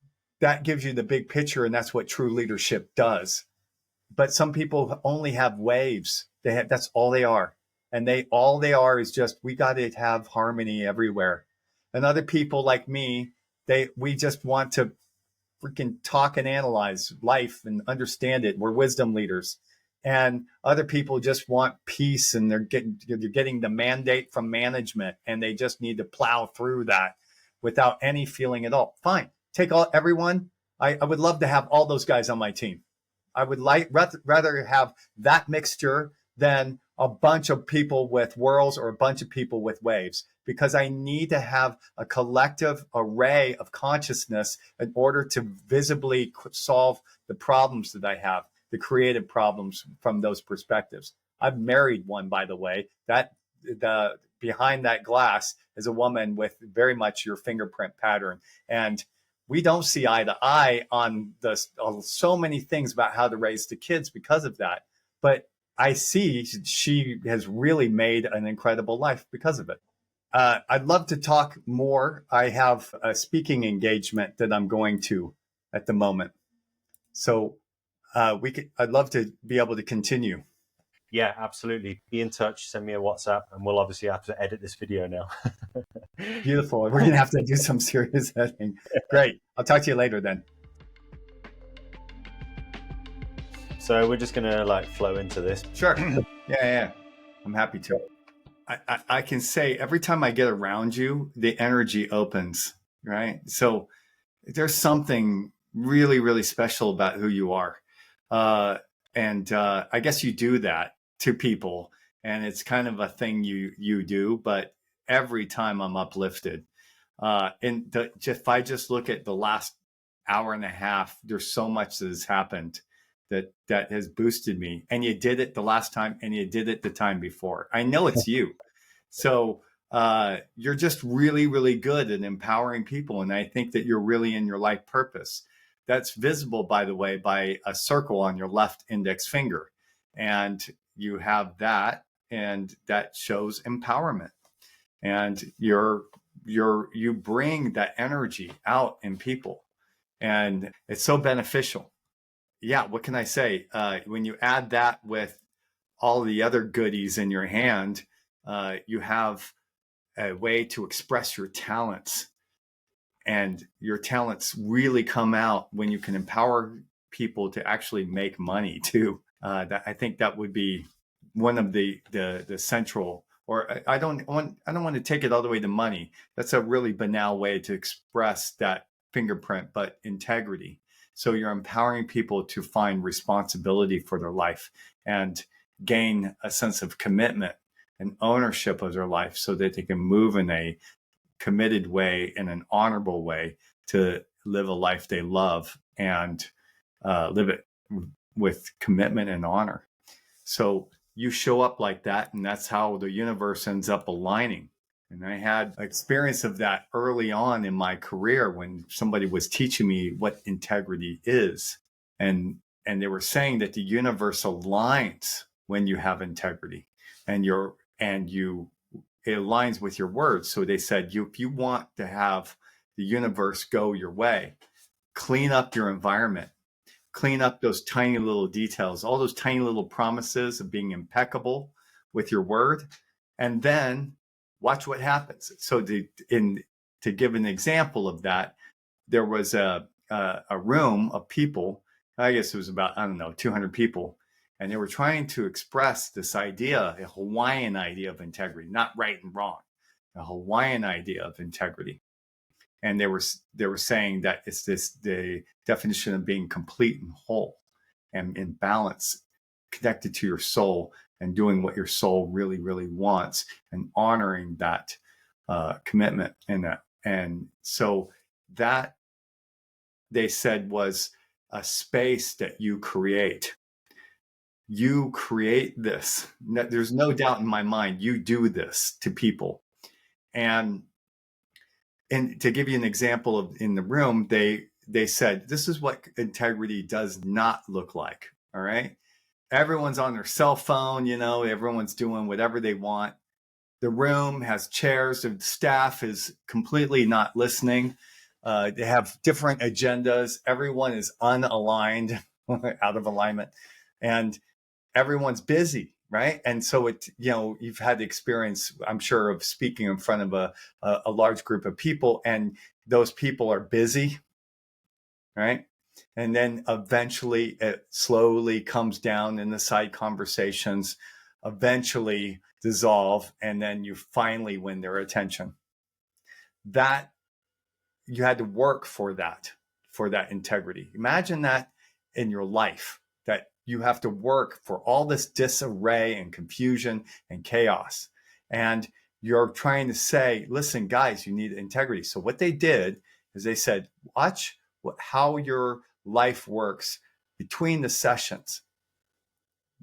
that gives you the big picture, and that's what true leadership does. But some people only have waves. That's all they are. And all they are is just, we got to have harmony everywhere. And other people like me, we just want to freaking talk and analyze life and understand it. We're wisdom leaders. And other people just want peace, and they're getting the mandate from management, and they just need to plow through that without any feeling at all. Fine. Take everyone. I would love to have all those guys on my team. I would rather have that mixture than a bunch of people with whirls or a bunch of people with waves, because I need to have a collective array of consciousness in order to visibly solve the problems that I have, the creative problems from those perspectives. I've married one, by the way. Behind that glass is a woman with very much your fingerprint pattern. And we don't see eye to eye on so many things about how to raise the kids because of that. But I see she has really made an incredible life because of it. I'd love to talk more. I have a speaking engagement that I'm going to at the moment. So I'd love to be able to continue. Yeah, absolutely. Be in touch. Send me a WhatsApp, and we'll obviously have to edit this video now. Beautiful. We're going to have to do some serious editing. Great. I'll talk to you later then. So we're just going to flow into this. Sure. Yeah. I'm happy to. I can say every time I get around you, the energy opens, right? So there's something really, really special about who you are. And I guess you do that to people, and it's kind of a thing you do, but every time I'm uplifted. If I just look at the last hour and a half, there's so much that has happened that has boosted me. And you did it the last time, and you did it the time before. I know it's you. So you're just really, really good at empowering people. And I think that you're really in your life purpose. That's visible, by the way, by a circle on your left index finger. And you have that, and that shows empowerment. And you bring that energy out in people. And it's so beneficial. Yeah, what can I say? When you add that with all the other goodies in your hand, you have a way to express your talents. And your talents really come out when you can empower people to actually make money too. I think that would be one of the central. Or I don't want to take it all the way to money. That's a really banal way to express that fingerprint, but integrity. So you're empowering people to find responsibility for their life and gain a sense of commitment and ownership of their life, so that they can move in a committed way, in an honorable way, to live a life they love and live it with commitment and honor. So you show up like that, and that's how the universe ends up aligning. And I had experience of that early on in my career when somebody was teaching me what integrity is. And they were saying that the universe aligns when you have integrity, and it aligns with your words. So they said, if you want to have the universe go your way, clean up your environment, clean up those tiny little details, all those tiny little promises of being impeccable with your word, and then watch what happens. So to give an example of that, there was a room of people, I guess it was about, 200 people. And they were trying to express this idea, a Hawaiian idea of integrity, not right and wrong, a Hawaiian idea of integrity. And they were saying that it's the definition of being complete and whole and in balance, connected to your soul and doing what your soul really, really wants, and honoring that commitment in that. And so that, they said, was a space that you create. you create this. There's no doubt in my mind, you do this to people. And to give you an example of in the room, they said, this is what integrity does not look like. All right. Everyone's on their cell phone, everyone's doing whatever they want. The room has chairs, the staff is completely not listening. They have different agendas. Everyone is unaligned, out of alignment, and everyone's busy, right? And so you've had the experience, I'm sure, of speaking in front of a large group of people, and those people are busy, right? And then eventually it slowly comes down in the side conversations, eventually dissolve, and then you finally win their attention. That you had to work for that integrity. Imagine that in your life, that you have to work for all this disarray and confusion and chaos. And you're trying to say, listen, guys, you need integrity. So what they did is they said, watch how your life works between the sessions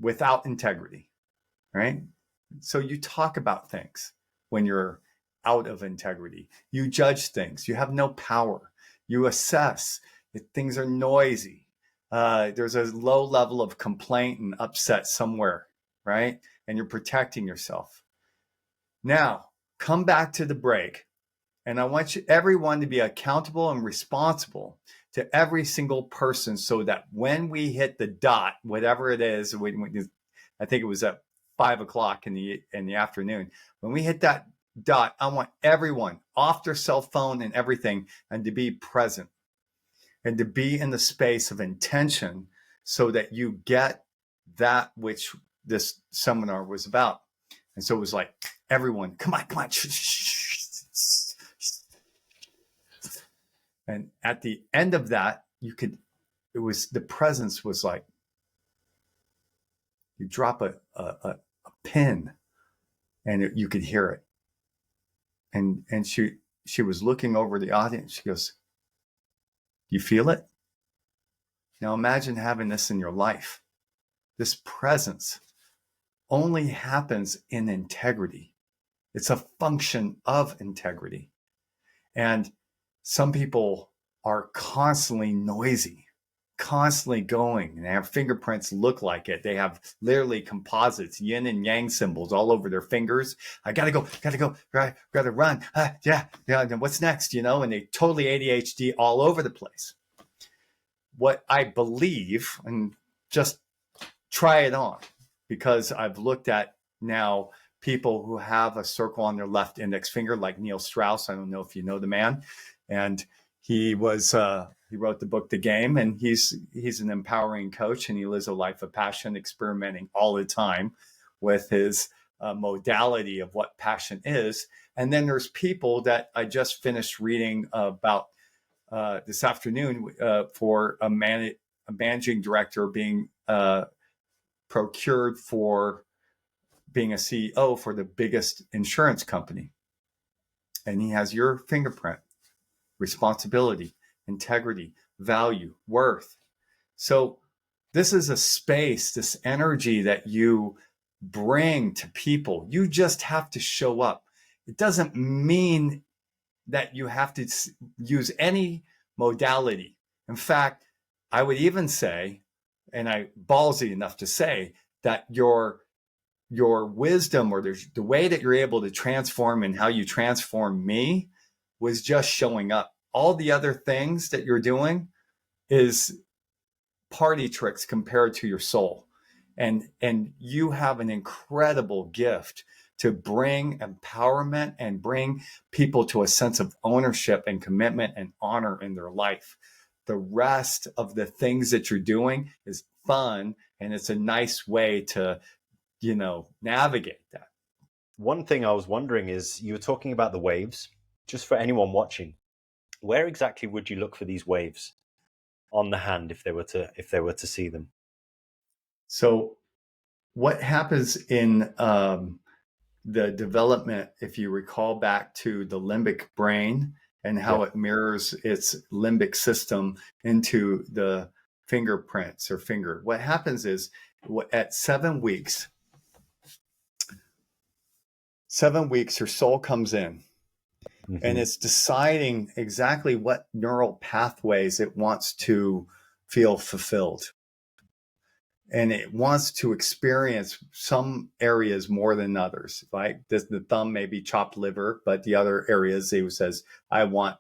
without integrity, right? So you talk about things when you're out of integrity. You judge things. You have no power. You assess if things are noisy. There's a low level of complaint and upset somewhere, right? And you're protecting yourself. Now, come back to the break. And I want everyone to be accountable and responsible to every single person, so that when we hit the dot, whatever it is, I think it was at 5 o'clock in the afternoon, when we hit that dot, I want everyone off their cell phone and everything, and to be present and to be in the space of intention, so that you get that which this seminar was about. And so it was like, everyone, come on. And at the end of that, the presence was like, you drop a pin and you could hear it. And she was looking over the audience. She goes, you feel it? Now imagine having this in your life. This presence only happens in integrity. It's a function of integrity. And some people are constantly noisy, constantly going, and they have fingerprints look like it. They have literally composites, yin and yang symbols all over their fingers. I gotta go, right, gotta run. Yeah. What's next? And they totally ADHD all over the place. What I believe, and just try it on, because I've looked at now people who have a circle on their left index finger, like Neil Strauss. I don't know if you know the man. And he wrote the book, The Game, and he's an empowering coach, and he lives a life of passion, experimenting all the time with his modality of what passion is. And then there's people that I just finished reading about this afternoon for a managing director being procured for being a CEO for the biggest insurance company. And he has your fingerprint, responsibility, integrity, value, worth. So this is a space, this energy that you bring to people. You just have to show up. It doesn't mean that you have to use any modality. In fact, I would even say, and I'm ballsy enough to say, that your wisdom, or the way that you're able to transform and how you transform me, was just showing up. All the other things that you're doing is party tricks compared to your soul. And you have an incredible gift to bring empowerment and bring people to a sense of ownership and commitment and honor in their life. The rest of the things that you're doing is fun, and it's a nice way to, navigate that. One thing I was wondering is, you were talking about the waves. Just for anyone watching, where exactly would you look for these waves on the hand if they were to see them? So what happens in the development, if you recall back to the limbic brain and how it mirrors its limbic system into the fingerprints or finger, what happens is at 7 weeks, her soul comes in and it's deciding exactly what neural pathways it wants to feel fulfilled. And it wants to experience some areas more than others. Like the thumb may be chopped liver, but the other areas, it says, I want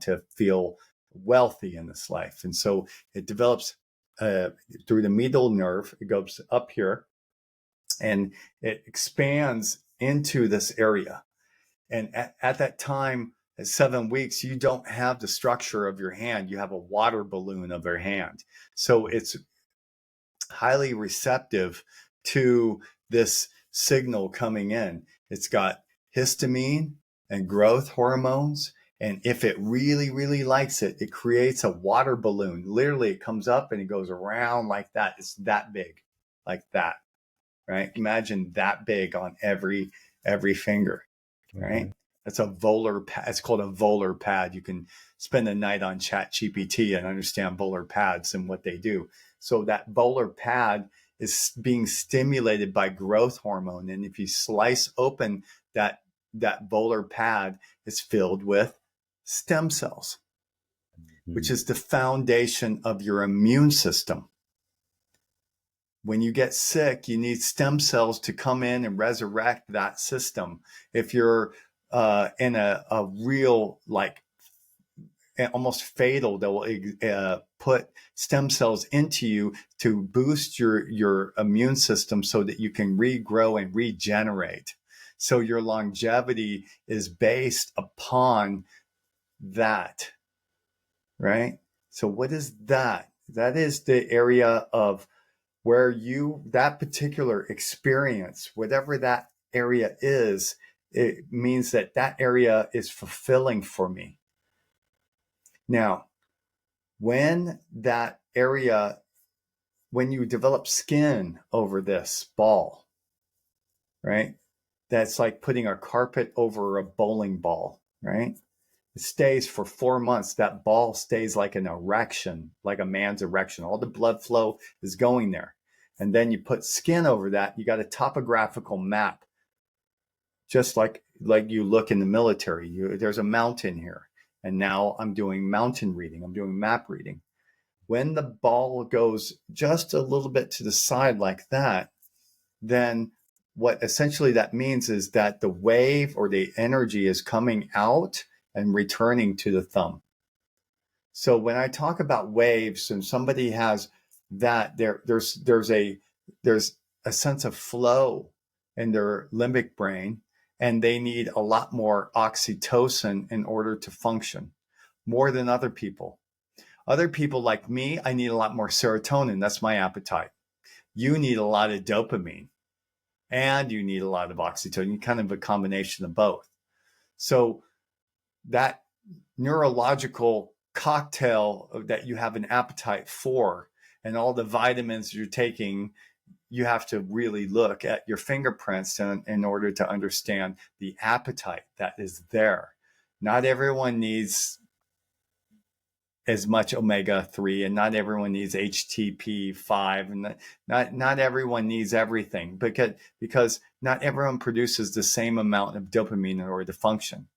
to feel wealthy in this life. And so it develops through the medial nerve. It goes up here and it expands into this area. And at that time, at 7 weeks, you don't have the structure of your hand. You have a water balloon of your hand. So it's highly receptive to this signal coming in. It's got histamine and growth hormones. And if it really, really likes it, it creates a water balloon. Literally, it comes up and it goes around like that. It's that big, like that, right? Imagine that big on every finger, right? That's a volar pad. It's called a volar pad. You can spend a night on ChatGPT and understand volar pads and what they do. So that volar pad is being stimulated by growth hormone. And if you slice open that volar pad, it's filled with stem cells, which is the foundation of your immune system. When you get sick, you need stem cells to come in and resurrect that system. If you're in a real, like, almost fatal, that will put stem cells into you to boost your immune system so that you can regrow and regenerate. So your longevity is based upon that, right? So what is that? That is the area of where that particular experience, whatever that area is, it means that area is fulfilling for me. Now, when you develop skin over this ball, right? That's like putting a carpet over a bowling ball, right? It stays for 4 months. That ball stays like an erection, like a man's erection. All the blood flow is going there. And then you put skin over that. You got a topographical map, just like you look in the military. There's a mountain here. And now I'm doing mountain reading. I'm doing map reading. When the ball goes just a little bit to the side like that, then what essentially that means is that the wave or the energy is coming out and returning to the thumb. So when I talk about waves and somebody has that, there's a sense of flow in their limbic brain, and they need a lot more oxytocin in order to function, more than other people. Other people like me, I need a lot more serotonin. That's my appetite. You need a lot of dopamine and you need a lot of oxytocin, kind of a combination of both. So that neurological cocktail that you have an appetite for and all the vitamins you're taking, you have to really look at your fingerprints in order to understand the appetite that is there. Not everyone needs as much omega-3 and not everyone needs HTP5 and not everyone needs everything because not everyone produces the same amount of dopamine in order to function.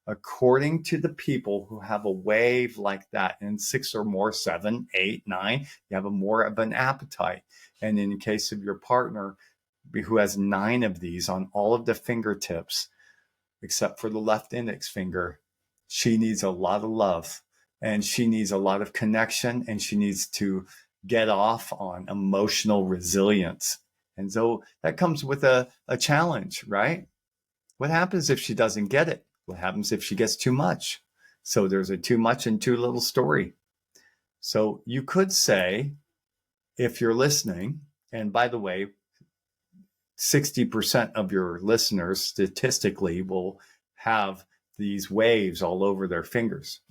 According to the people who have a wave like that in 6 or more, 7, 8, 9, you have a more of an appetite. And in the case of your partner who has 9 of these on all of the fingertips, except for the left index finger, she needs a lot of love. And she needs a lot of connection, and she needs to get off on emotional resilience. And so that comes with a challenge, right? What happens if she doesn't get it? What happens if she gets too much? So there's a too much and too little story. So you could say, if you're listening, and by the way, 60% of your listeners statistically will have these waves all over their fingers.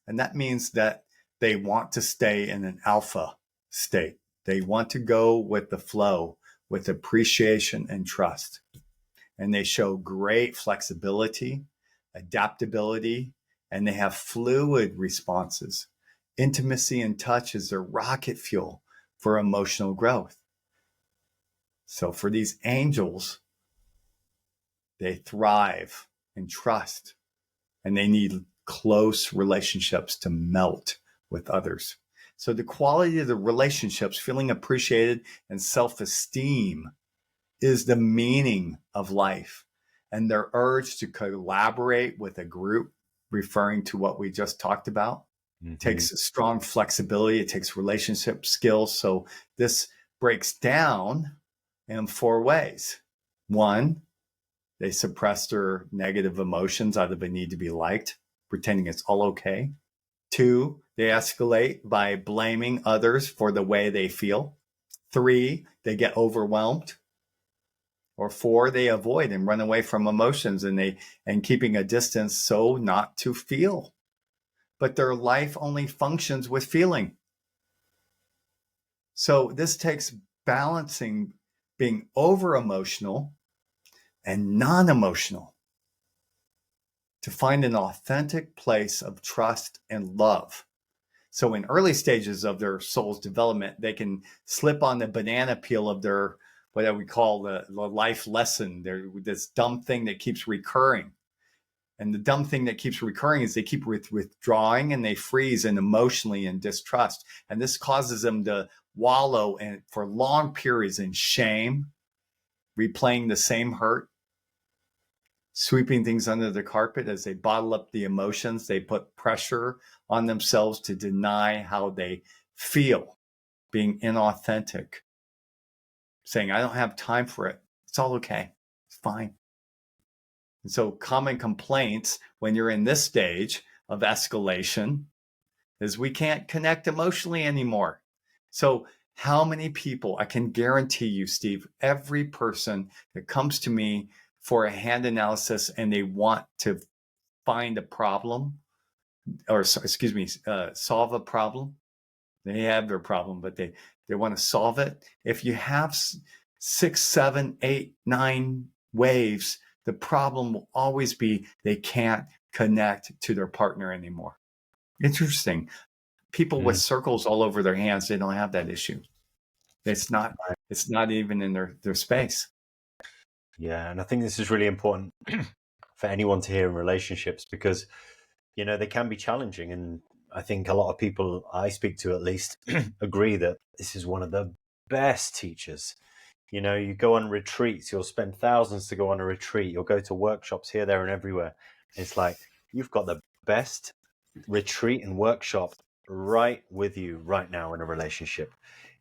And that means that they want to stay in an alpha state. They want to go with the flow, with appreciation and trust. And they show great flexibility, adaptability, and they have fluid responses. Intimacy and touch is their rocket fuel for emotional growth. So for these angels, they thrive in trust, and they need close relationships to melt with others. So the quality of the relationships, feeling appreciated, and self-esteem is the meaning of life. And their urge to collaborate with a group, referring to what we just talked about, takes strong flexibility. It takes relationship skills. So this breaks down in 4 ways. 1, they suppress their negative emotions out of a need to be liked, pretending it's all okay. 2, they escalate by blaming others for the way they feel. 3, they get overwhelmed. Or 4, they avoid and run away from emotions and keeping a distance so not to feel. But their life only functions with feeling. So this takes balancing being over emotional and non-emotional to find an authentic place of trust and love. So in early stages of their soul's development, they can slip on the banana peel of their, what we call the life lesson, this dumb thing that keeps recurring. And the dumb thing that keeps recurring is they keep withdrawing and they freeze and emotionally in distrust. And this causes them to wallow for long periods in shame, replaying the same hurt, sweeping things under the carpet. As they bottle up the emotions, they put pressure on themselves to deny how they feel, being inauthentic, saying, I don't have time for it. It's all okay. It's fine. And so common complaints when you're in this stage of escalation is we can't connect emotionally anymore. So how many people, I can guarantee you, Steve, every person that comes to me for a hand analysis and they want to find a problem, or solve a problem. They have their problem, but they want to solve it. If you have 6, 7, 8, 9 waves, the problem will always be they can't connect to their partner anymore. Interesting. People with circles all over their hands, they don't have that issue. It's not even in their space. Yeah, and I think this is really important for anyone to hear in relationships, because they can be challenging, and I think a lot of people I speak to, at least, agree that this is one of the best teachers. You go on retreats, you'll spend thousands to go on a retreat, you'll go to workshops here, there, and everywhere. It's like you've got the best retreat and workshop right with you right now in a relationship.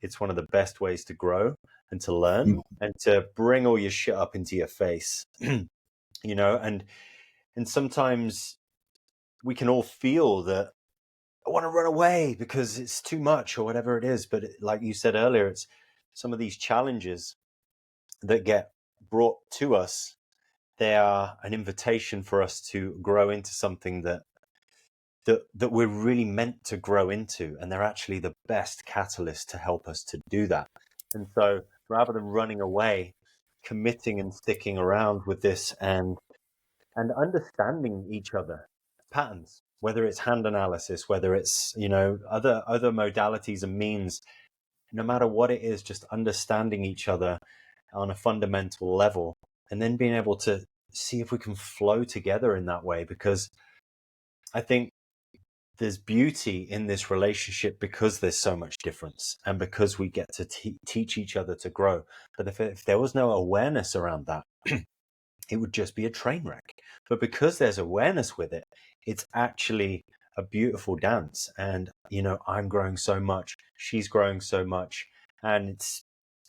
It's one of the best ways to grow and to learn and to bring all your shit up into your face. And sometimes we can all feel that I want to run away because it's too much or whatever it is. But like you said earlier, it's some of these challenges that get brought to us. They are an invitation for us to grow into something that we're really meant to grow into. And they're actually the best catalyst to help us to do that. And so rather than running away, committing and sticking around with this and understanding each other patterns, whether it's hand analysis, whether it's other modalities and means, no matter what it is, just understanding each other on a fundamental level, and then being able to see if we can flow together in that way. Because I think there's beauty in this relationship because there's so much difference and because we get to teach each other to grow. But if there was no awareness around that, it would just be a train wreck. But because there's awareness with it, it's actually a beautiful dance. And, I'm growing so much, she's growing so much, and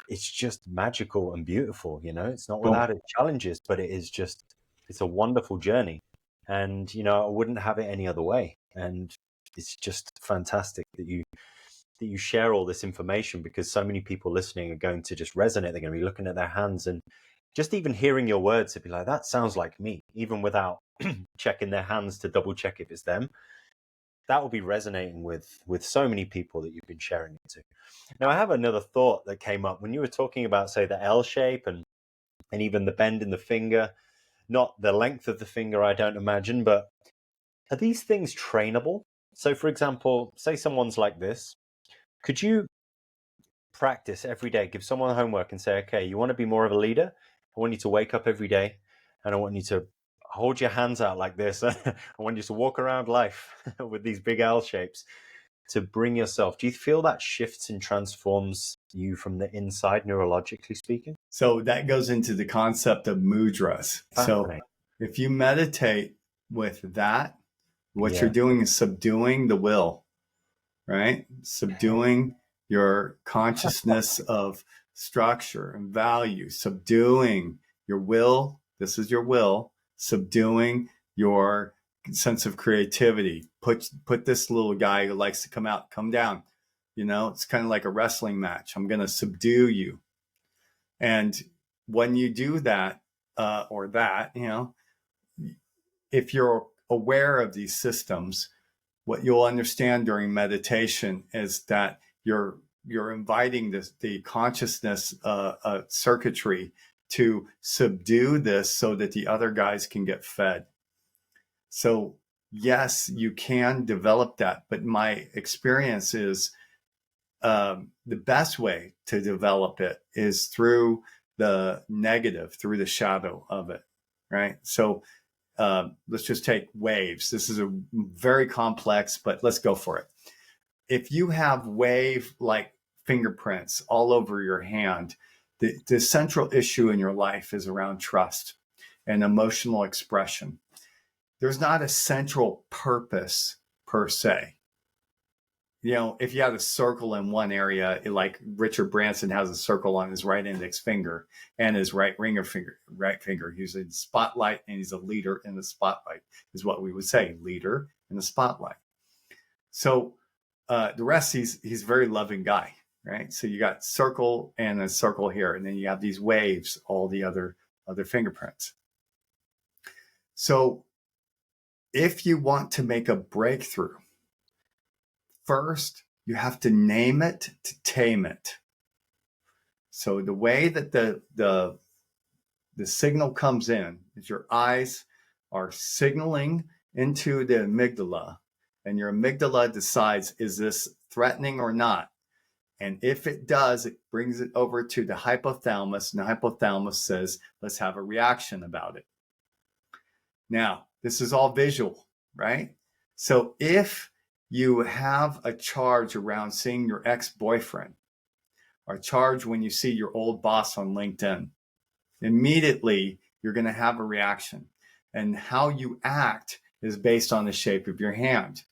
it's just magical and beautiful. It's not without its challenges, but it's a wonderful journey. And, I wouldn't have it any other way. And it's just fantastic that you share all this information, because so many people listening are going to just resonate. They're going to be looking at their hands, and just even hearing your words, it'd be like, that sounds like me, even without checking their hands to double check if it's them. That will be resonating with so many people that you've been sharing it to. Now, I have another thought that came up when you were talking about, say, the L shape and even the bend in the finger, not the length of the finger, I don't imagine, but are these things trainable? So, for example, say someone's like this, could you practice every day. Give someone homework and say, okay, you want to be more of a leader? I want you to wake up every day and I want you to hold your hands out like this. I want you to walk around life with these big L shapes to bring yourself. Do you feel that shifts and transforms you from the inside, neurologically speaking? So that goes into the concept of mudras. So if you meditate with that, what you're doing is subduing the will, right? Subduing your consciousness of structure and value, subduing your will. This is your will, subduing your sense of creativity. Put this little guy who likes to come down. You know, it's kind of like a wrestling match. I'm going to subdue you. And when you do that, you know, if you're aware of these systems, what you'll understand during meditation is that you're inviting the consciousness circuitry to subdue this so that the other guys can get fed. So yes, you can develop that, but my experience is the best way to develop it is through the negative, through the shadow of it, right? So let's just take waves. This is a very complex, but let's go for it. If you have wave-like fingerprints all over your hand, the central issue in your life is around trust and emotional expression. There's not a central purpose per se. You know, if you have a circle in one area, like Richard Branson has a circle on his right index finger and his right finger, he's in the spotlight and he's a leader in the spotlight, is what we would say, leader in the spotlight. So the rest, he's a very loving guy, right? So you got circle and a circle here, and then you have these waves, all the other fingerprints. So if you want to make a breakthrough, first, you have to name it to tame it. So the way that the signal comes in is your eyes are signaling into the amygdala, and your amygdala decides, is this threatening or not? And if it does, it brings it over to the hypothalamus, and the hypothalamus says, let's have a reaction about it. Now, this is all visual, right? So if you have a charge around seeing your ex-boyfriend, or a charge when you see your old boss on LinkedIn, immediately you're going to have a reaction. And how you act is based on the shape of your hand.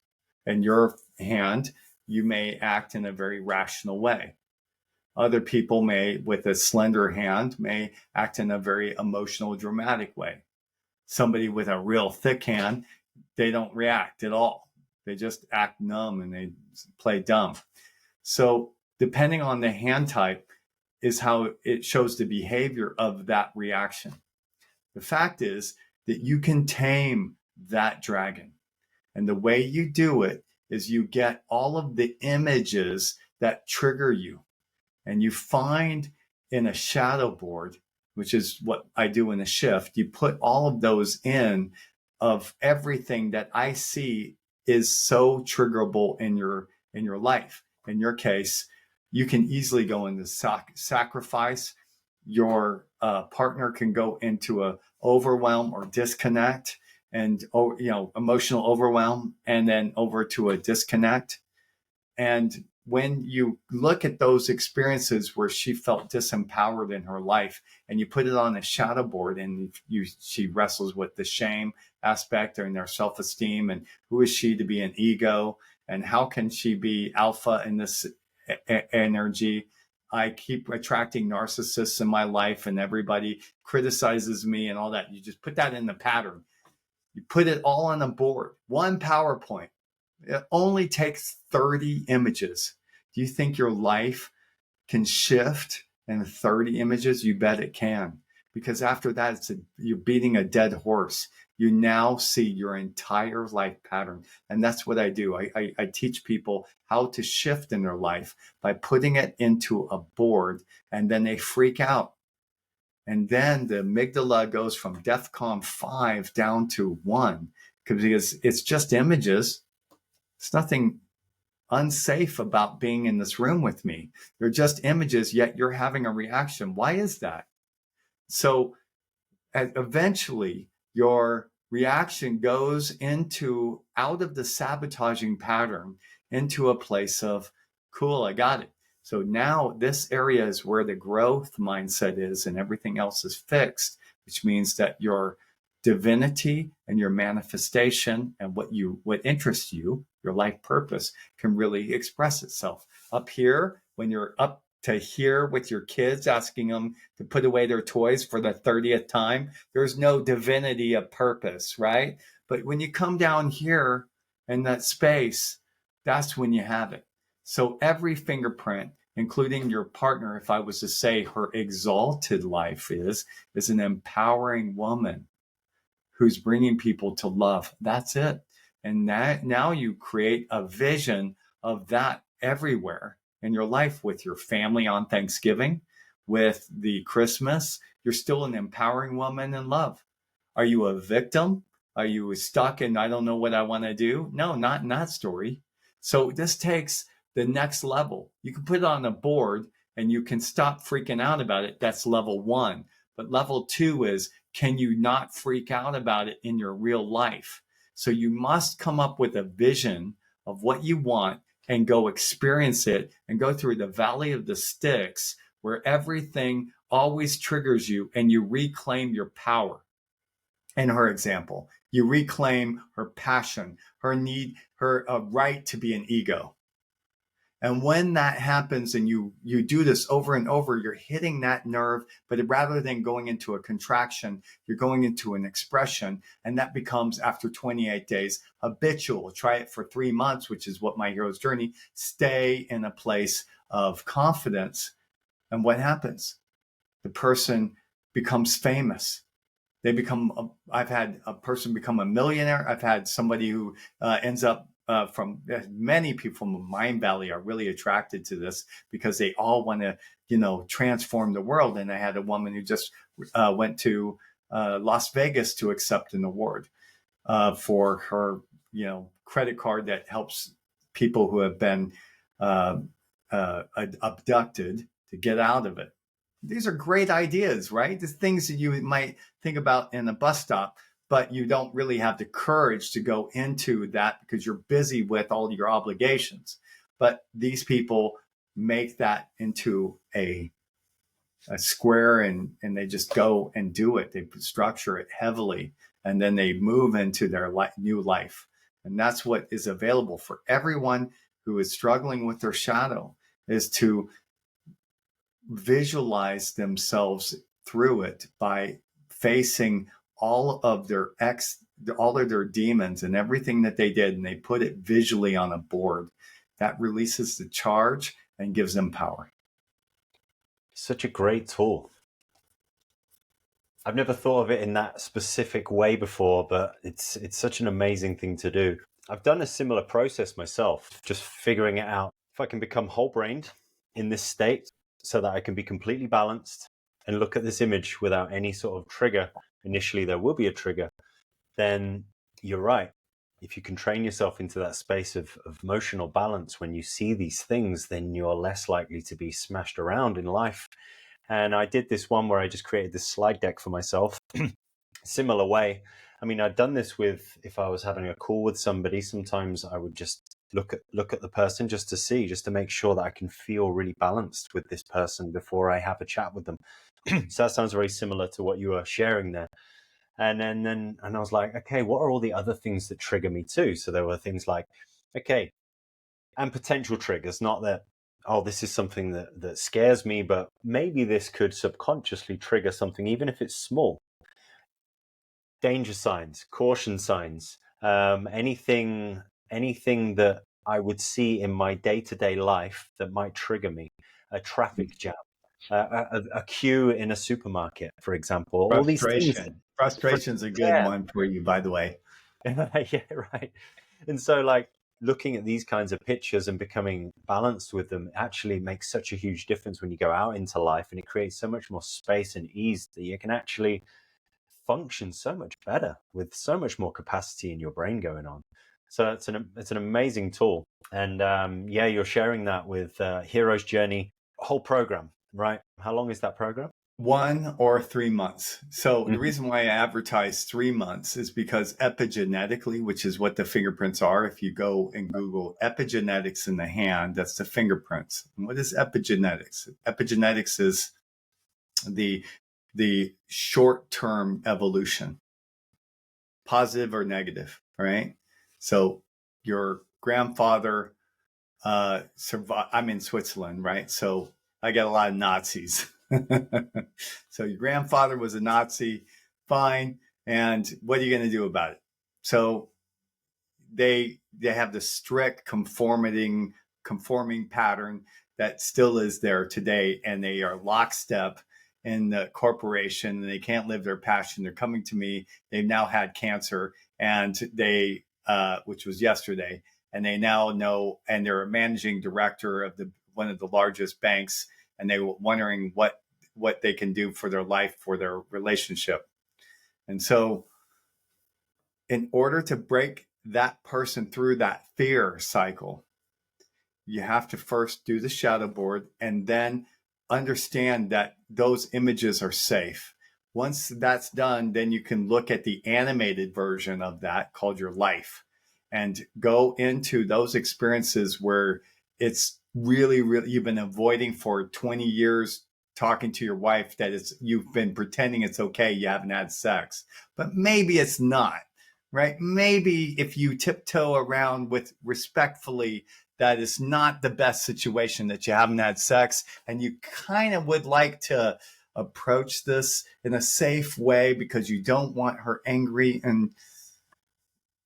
And your hand, you may act in a very rational way. Other people may, with a slender hand, may act in a very emotional, dramatic way. Somebody with a real thick hand, they don't react at all. They just act numb and they play dumb. So depending on the hand type is how it shows the behavior of that reaction. The fact is that you can tame that dragon. And the way you do it is you get all of the images that trigger you. And you find in a shadow board, which is what I do in a shift, you put all of those in of everything that I see is so triggerable in your life. In your case, you can easily go into sacrifice. Your partner can go into a overwhelm or disconnect, and emotional overwhelm, and then over to a disconnect. And when you look at those experiences where she felt disempowered in her life, and you put it on a shadow board, and she wrestles with the shame aspect and their self-esteem, and who is she to be an ego, and how can she be alpha in this energy? I keep attracting narcissists in my life, and everybody criticizes me and all that. You just put that in the pattern. You put it all on a board, one PowerPoint. It only takes 30 images. Do you think your life can shift in 30 images? You bet it can. Because after that, you're beating a dead horse. You now see your entire life pattern. And that's what I do. I teach people how to shift in their life by putting it into a board, and then they freak out. And then the amygdala goes from DEFCON 5 down to 1, because it's just images. It's nothing unsafe about being in this room with me. They're just images, yet you're having a reaction. Why is that? So eventually your reaction goes into out of the sabotaging pattern into a place of, cool, I got it. So now this area is where the growth mindset is, and everything else is fixed, which means that your divinity and your manifestation and what interests you, your life purpose, can really express itself. Up here, when you're up to here with your kids, asking them to put away their toys for the 30th time, there's no divinity of purpose, right? But when you come down here in that space, that's when you have it. So every fingerprint, including your partner, if I was to say her exalted life is an empowering woman who's bringing people to love. That's it. And that, now you create a vision of that everywhere in your life, with your family on Thanksgiving, with the Christmas. You're still an empowering woman in love. Are you a victim? Are you stuck in, I don't know what I want to do? No, not in that story. So this takes the next level. You can put it on a board and you can stop freaking out about it. That's level 1. But level 2 is, can you not freak out about it in your real life? So you must come up with a vision of what you want and go experience it and go through the valley of the sticks where everything always triggers you and you reclaim your power. In her example, you reclaim her passion, her need, her right to be an ego. And when that happens and you do this over and over, you're hitting that nerve, but rather than going into a contraction, you're going into an expression. And that becomes, after 28 days, habitual. Try it for 3 months, which is what my hero's journey. Stay in a place of confidence. And what happens? The person becomes famous. They become, I've had a person become a millionaire. I've had somebody who ends up from many people from Mind Valley are really attracted to this because they all want to, transform the world. And I had a woman who just went to Las Vegas to accept an award for her, credit card that helps people who have been abducted to get out of it. These are great ideas, right? The things that you might think about in a bus stop, but you don't really have the courage to go into that because you're busy with all your obligations. But these people make that into a square, and they just go and do it. They structure it heavily, and then they move into their new life. And that's what is available for everyone who is struggling with their shadow, is to visualize themselves through it by facing all of their demons and everything that they did, and they put it visually on a board. That releases the charge and gives them power. Such a great tool. I've never thought of it in that specific way before, but it's such an amazing thing to do. I've done a similar process myself, just figuring it out. If I can become whole-brained in this state so that I can be completely balanced and look at this image without any sort of trigger. Initially, there will be a trigger. Then you're right. If you can train yourself into that space of emotional balance when you see these things, then you're less likely to be smashed around in life. And I did this one where I just created this slide deck for myself. Similar way. I mean, I'd done this with, if I was having a call with somebody, sometimes I would just look at the person just to make sure that I can feel really balanced with this person before I have a chat with them. So that sounds very similar to what you were sharing there. And then I was like, okay, what are all the other things that trigger me too? So there were things like, okay, and potential triggers, not that, oh, this is something that scares me, but maybe this could subconsciously trigger something, even if it's small. Danger signs, caution signs, anything that I would see in my day-to-day life that might trigger me. A traffic jam, a queue in a supermarket, for example. All these things. Frustration's a good one for you, by the way. Yeah, right. And so, like, looking at these kinds of pictures and becoming balanced with them actually makes such a huge difference when you go out into life, and it creates so much more space and ease that you can actually function so much better with so much more capacity in your brain going on. So it's an amazing tool. And yeah, you're sharing that with Hero's Journey, whole program, right? How long is that program? 1 or 3 months. So the reason why I advertise 3 months is because epigenetically, which is what the fingerprints are, if you go and Google epigenetics in the hand, that's the fingerprints. And what is epigenetics? Epigenetics is the short-term evolution, positive or negative, right? So your grandfather survived. I'm in Switzerland, right? So I get a lot of Nazis. So your grandfather was a Nazi, fine. And what are you going to do about it? So they have the strict conforming pattern that still is there today, and they are lockstep in the corporation, and they can't live their passion. They're coming to me. They've now had cancer, and they which was yesterday, and they now know, and they're a managing director of one of the largest banks, and they were wondering what they can do for their life, for their relationship. And so in order to break that person through that fear cycle, you have to first do the shadow board and then understand that those images are safe. Once that's done, then you can look at the animated version of that called your life and go into those experiences where it's really, really, you've been avoiding for 20 years, talking to your wife that you've been pretending it's okay, you haven't had sex, but maybe it's not, right? Maybe if you tiptoe around with respectfully, that is not the best situation, that you haven't had sex, and you kind of would like to approach this in a safe way because you don't want her angry. And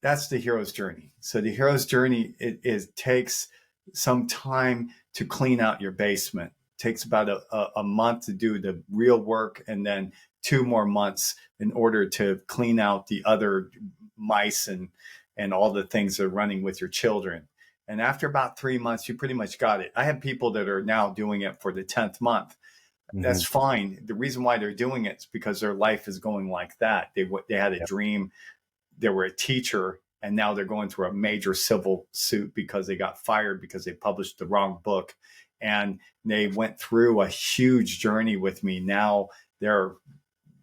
that's the hero's journey. So the hero's journey, it takes some time to clean out your basement. It takes about a month to do the real work, and then 2 more months in order to clean out the other mice and all the things that are running with your children. And after about 3 months, you pretty much got it. I have people that are now doing it for the 10th month. That's fine. The reason why they're doing it is because their life is going like that. They had a dream. They were a teacher, and now they're going through a major civil suit because they got fired because they published the wrong book. And they went through a huge journey with me. Now they're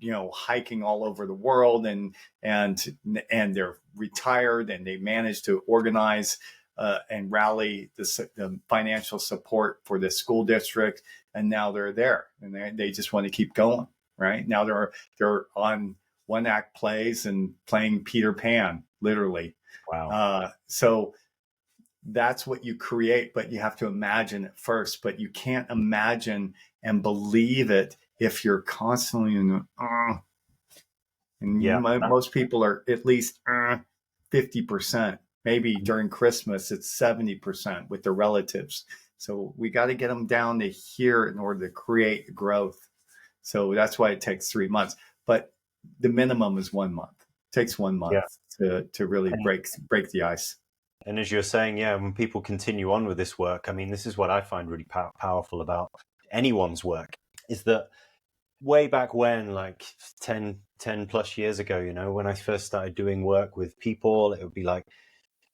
hiking all over the world, and they're retired, and they managed to organize and rally the financial support for the school district, and now they're there, and they just want to keep going. Right now, they're on one act plays and playing Peter Pan, literally. Wow. So that's what you create, but you have to imagine it first. But you can't imagine and believe it if you're constantly in the most people are at least 50%. Maybe during Christmas, it's 70% with their relatives. So we got to get them down to here in order to create growth. So that's why it takes 3 months. But the minimum is 1 month. It takes 1 month to really break the ice. And as you're saying, when people continue on with this work, I mean, this is what I find really powerful about anyone's work, is that way back when, like 10 plus years ago, when I first started doing work with people, it would be like,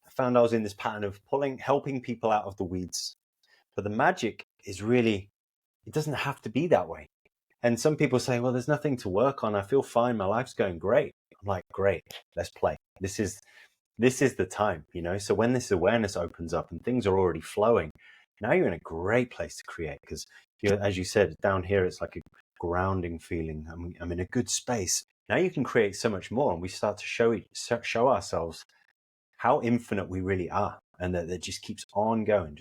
I found I was in this pattern of helping people out of the weeds. But the magic is really, it doesn't have to be that way. And some people say, well, there's nothing to work on. I feel fine. My life's going great. I'm like, great, let's play. This is the time, So when this awareness opens up and things are already flowing, now you're in a great place to create, because as you said, down here, it's like a grounding feeling. I'm in a good space. Now you can create so much more, and we start to show ourselves how infinite we really are, and that it just keeps on going.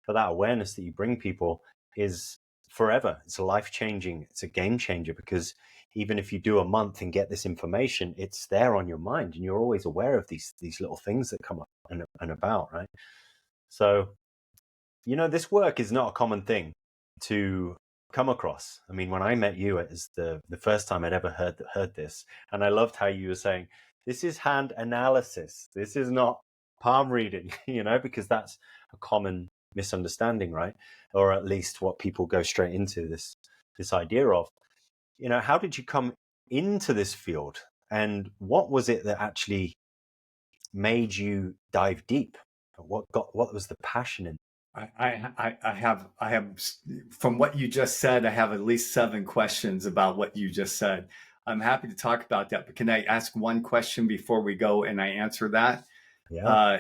But that awareness that you bring people is forever. It's life-changing. It's a game changer, because even if you do a month and get this information, it's there on your mind, and you're always aware of these little things that come up and about, right? So, this work is not a common thing to come across. I mean, when I met you, it was the first time I'd ever heard this, and I loved how you were saying, this is hand analysis. This is not palm reading, because that's a common misunderstanding, right? Or at least what people go straight into this idea of. How did you come into this field, and what was it that actually made you dive deep? What was the passion in? I have, from what you just said, I have at least 7 questions about what you just said. I'm happy to talk about that, but can I ask one question before we go and I answer that? Yeah. Uh,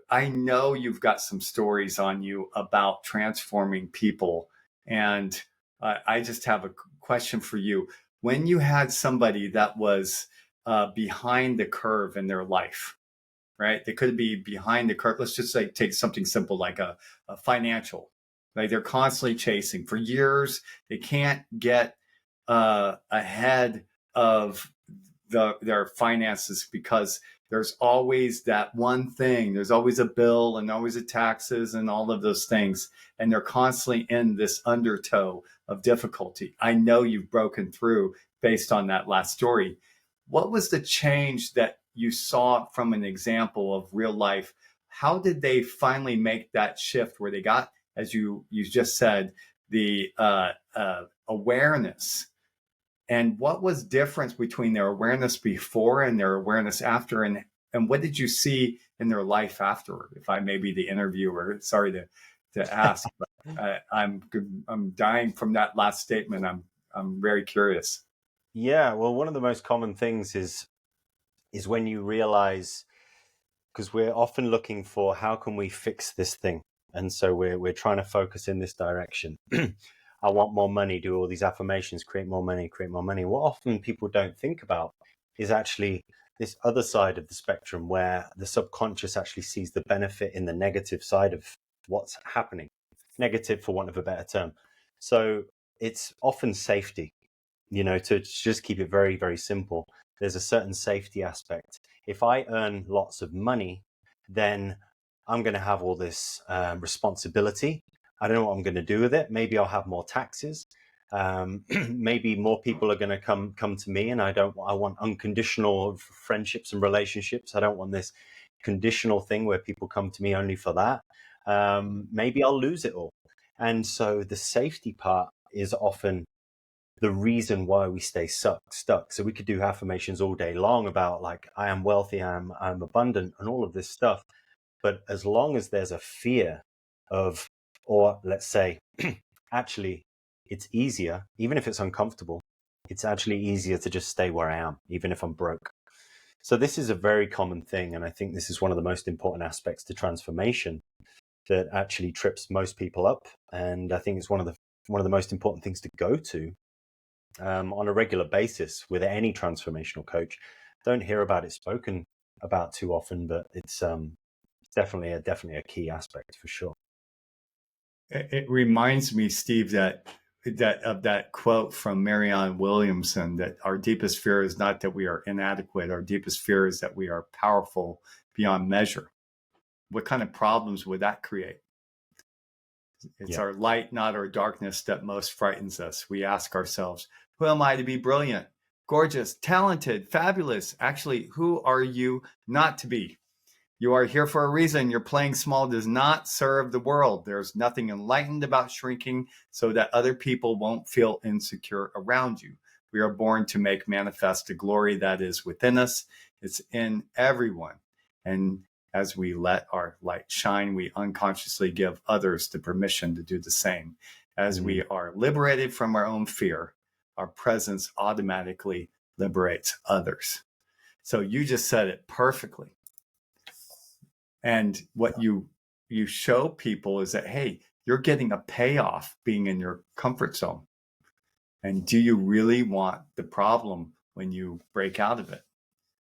I know you've got some stories on you about transforming people, and I just have a question for you. When you had somebody that was behind the curve in their life, right? They could be behind the curve. Let's just like take something simple like a financial. Like they're constantly chasing for years. They can't get ahead of their finances because there's always that one thing. There's always a bill and always a taxes and all of those things. And they're constantly in this undertow of difficulty. I know you've broken through based on that last story. What was the change that you saw from an example of real life? How did they finally make that shift where they got, as you just said, the awareness? And what was difference between their awareness before and their awareness after? And what did you see in their life afterward? If I may be the interviewer, sorry to ask, but I'm dying from that last statement. I'm very curious. Yeah, well, one of the most common things is when you realize, because we're often looking for how can we fix this thing, and so we're trying to focus in this direction. I want more money, do all these affirmations, create more money, create more money. What often people don't think about is actually this other side of the spectrum where the subconscious actually sees the benefit in the negative side of what's happening, negative for want of a better term. So it's often safety, to just keep it very, very simple. There's a certain safety aspect. If I earn lots of money, then I'm going to have all this responsibility. I don't know what I'm going to do with it. Maybe I'll have more taxes. Maybe more people are going to come to me, and I want unconditional friendships and relationships. I don't want this conditional thing where people come to me only for that. Maybe I'll lose it all. And so the safety part is often the reason why we stay stuck. So we could do affirmations all day long about like, I am wealthy, I'm abundant, and all of this stuff. But as long as there's a fear of, or let's say, actually, it's easier, even if it's uncomfortable, it's actually easier to just stay where I am, even if I'm broke. So this is a very common thing. And I think this is one of the most important aspects to transformation that actually trips most people up. And I think it's one of the most important things to go to on a regular basis with any transformational coach. Don't hear about it spoken about too often, but it's definitely a key aspect for sure. It reminds me, Steve, that of that quote from Marianne Williamson, that our deepest fear is not that we are inadequate. Our deepest fear is that we are powerful beyond measure. What kind of problems would that create? It's our light, not our darkness, that most frightens us. We ask ourselves, who am I to be brilliant, gorgeous, talented, fabulous? Actually, who are you not to be? You are here for a reason. Your playing small does not serve the world. There's nothing enlightened about shrinking so that other people won't feel insecure around you. We are born to make manifest the glory that is within us. It's in everyone. And as we let our light shine, we unconsciously give others the permission to do the same. As we are liberated from our own fear, our presence automatically liberates others. So you just said it perfectly. And what you show people is that, hey, you're getting a payoff being in your comfort zone. And do you really want the problem when you break out of it?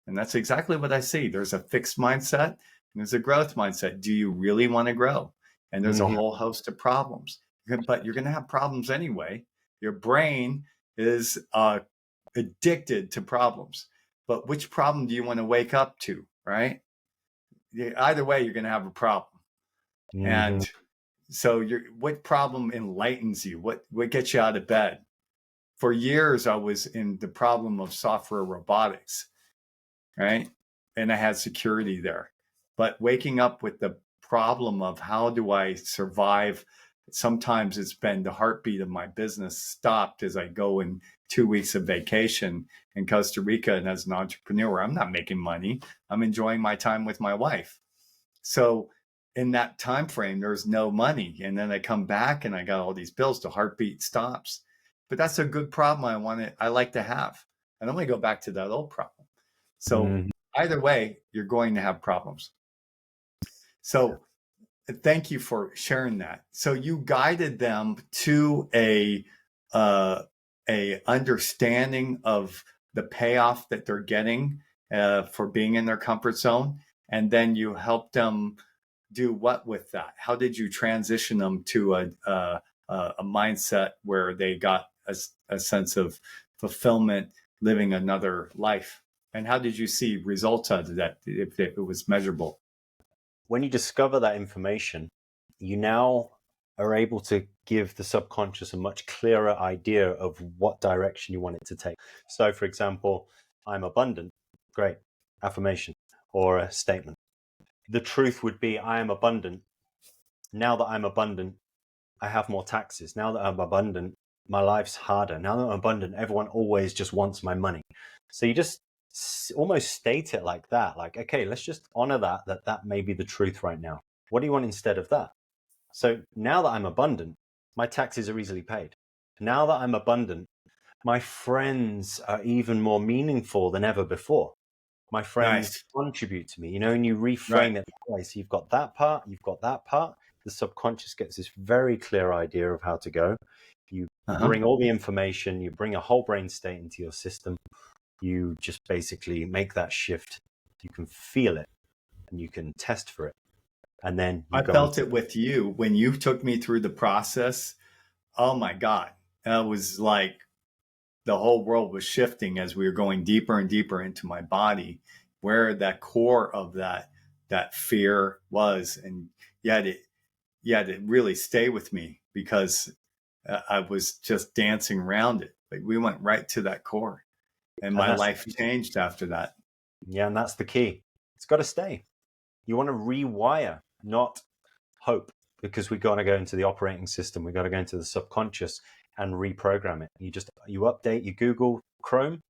And that's exactly what I see. There's a fixed mindset and there's a growth mindset. Do you really want to grow? And there's a whole host of problems. But you're going to have problems anyway. Your brain is addicted to problems. But which problem do you want to wake up to, right? Either way, you're going to have a problem. And so what problem enlightens you? What gets you out of bed? For years, I was in the problem of software robotics, right? And I had security there. But waking up with the problem of how do I survive sometimes it's been the heartbeat of my business stopped as I go in 2 weeks of vacation in Costa Rica. And as an entrepreneur, I'm not making money. I'm enjoying my time with my wife. So in that time frame, there's no money. And then I come back and I got all these bills, the heartbeat stops. But that's a good problem I like to have. I don't want to go back to that old problem. So either way, you're going to have problems. So thank you for sharing that. So you guided them to a understanding of the payoff that they're getting for being in their comfort zone, and then you helped them do what with that? How did you transition them to a mindset where they got a sense of fulfillment, living another life? And how did you see results out of that if it was measurable? When you discover that information, you now are able to give the subconscious a much clearer idea of what direction you want it to take. So, for example, I'm abundant. Great. Affirmation or a statement. The truth would be, I am abundant. Now that I'm abundant, I have more taxes. Now that I'm abundant, my life's harder. Now that I'm abundant, everyone always just wants my money. So you just almost state it like that. Like, okay, let's just honor that may be the truth right now. What do you want instead of that? So now that I'm abundant, my taxes are easily paid. Now that I'm abundant, my friends are even more meaningful than ever before. My friends contribute to me, and you reframe it that way. So you've got that part, you've got that part. The subconscious gets this very clear idea of how to go. You bring all the information, you bring a whole brain state into your system. You just basically make that shift. You can feel it and you can test for it. And then I felt it with you when you took me through the process. Oh my God. It was like the whole world was shifting as we were going deeper and deeper into my body, where that core of that fear was. And yet it really stay with me because I was just dancing around it. Like we went right to that core, and my life changed after that. Yeah, and that's the key. It's got to stay. You want to rewire, not hope, because we got to go into the operating system. We got to go into the subconscious and reprogram it. You update your Google Chrome,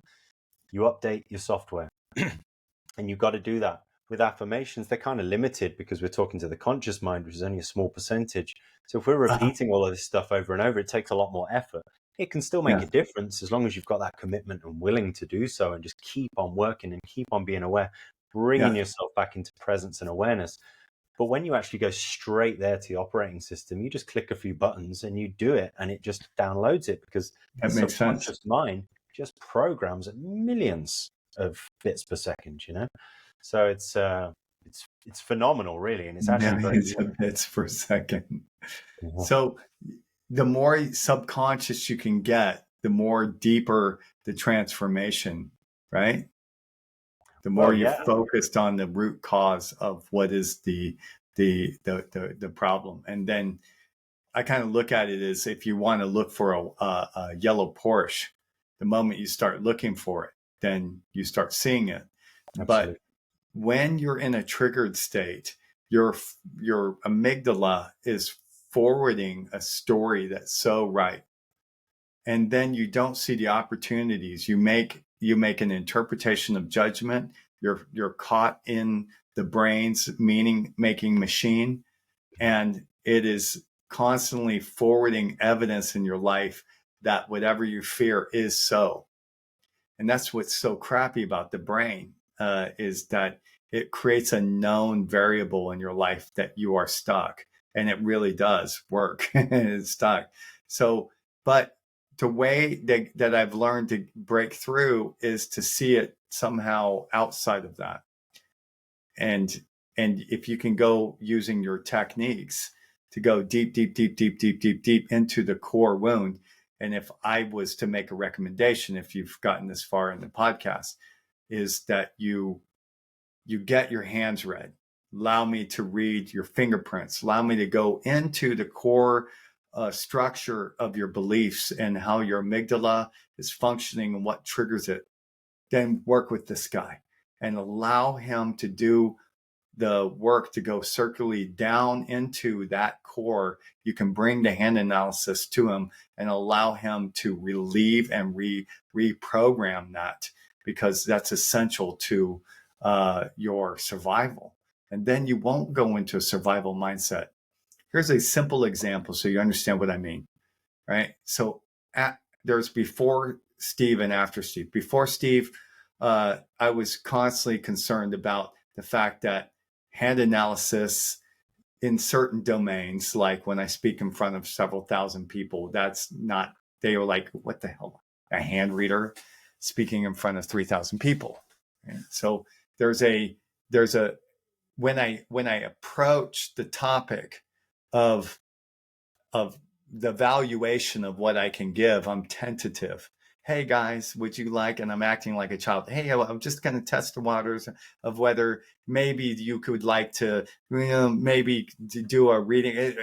you update your software, and you've got to do that. With affirmations, they're kind of limited because we're talking to the conscious mind, which is only a small percentage. So if we're repeating all of this stuff over and over, it takes a lot more effort. It can still make a difference as long as you've got that commitment and willing to do so, and just keep on working and keep on being aware, bringing yourself back into presence and awareness. But when you actually go straight there to the operating system, you just click a few buttons and you do it, and it just downloads it because the subconscious mind just programs at millions of bits per second, So it's phenomenal, really, and it's actually millions of bits per second. So the more subconscious you can get, the more deeper the transformation, right? The more you're focused on the root cause of what is the problem. And then I kind of look at it as if you want to look for a yellow Porsche, the moment you start looking for it, then you start seeing it. Absolutely. But when you're in a triggered state, your amygdala is forwarding a story that's so right. And then you don't see the opportunities. You make an interpretation of judgment. You're caught in the brain's meaning making machine, and it is constantly forwarding evidence in your life that whatever you fear is so. And that's what's so crappy about the brain, is that it creates a known variable in your life that you are stuck, and it really does work. It's stuck. So, but the way that I've learned to break through is to see it somehow outside of that. And if you can go using your techniques to go deep into the core wound. And if I was to make a recommendation, if you've gotten this far in the podcast, is that you get your hands read. Allow me to read your fingerprints. Allow me to go into the core structure of your beliefs and how your amygdala is functioning and what triggers it. Then work with this guy and allow him to do the work to go circularly down into that core, you can bring the hand analysis to him and allow him to relieve and reprogram that, because that's essential to your survival. And then you won't go into a survival mindset. Here's a simple example so you understand what I mean, right? So there's before Steve and after Steve. Before Steve, I was constantly concerned about the fact that hand analysis in certain domains, like when I speak in front of several thousand people, that's not, they were like, what the hell, a hand reader speaking in front of 3,000 people. And so there's a, when I approach the topic of the valuation of what I can give, I'm tentative. Hey guys, would you like, and I'm acting like a child. Hey, I'm just going to test the waters of whether maybe you could like to, maybe to do a reading.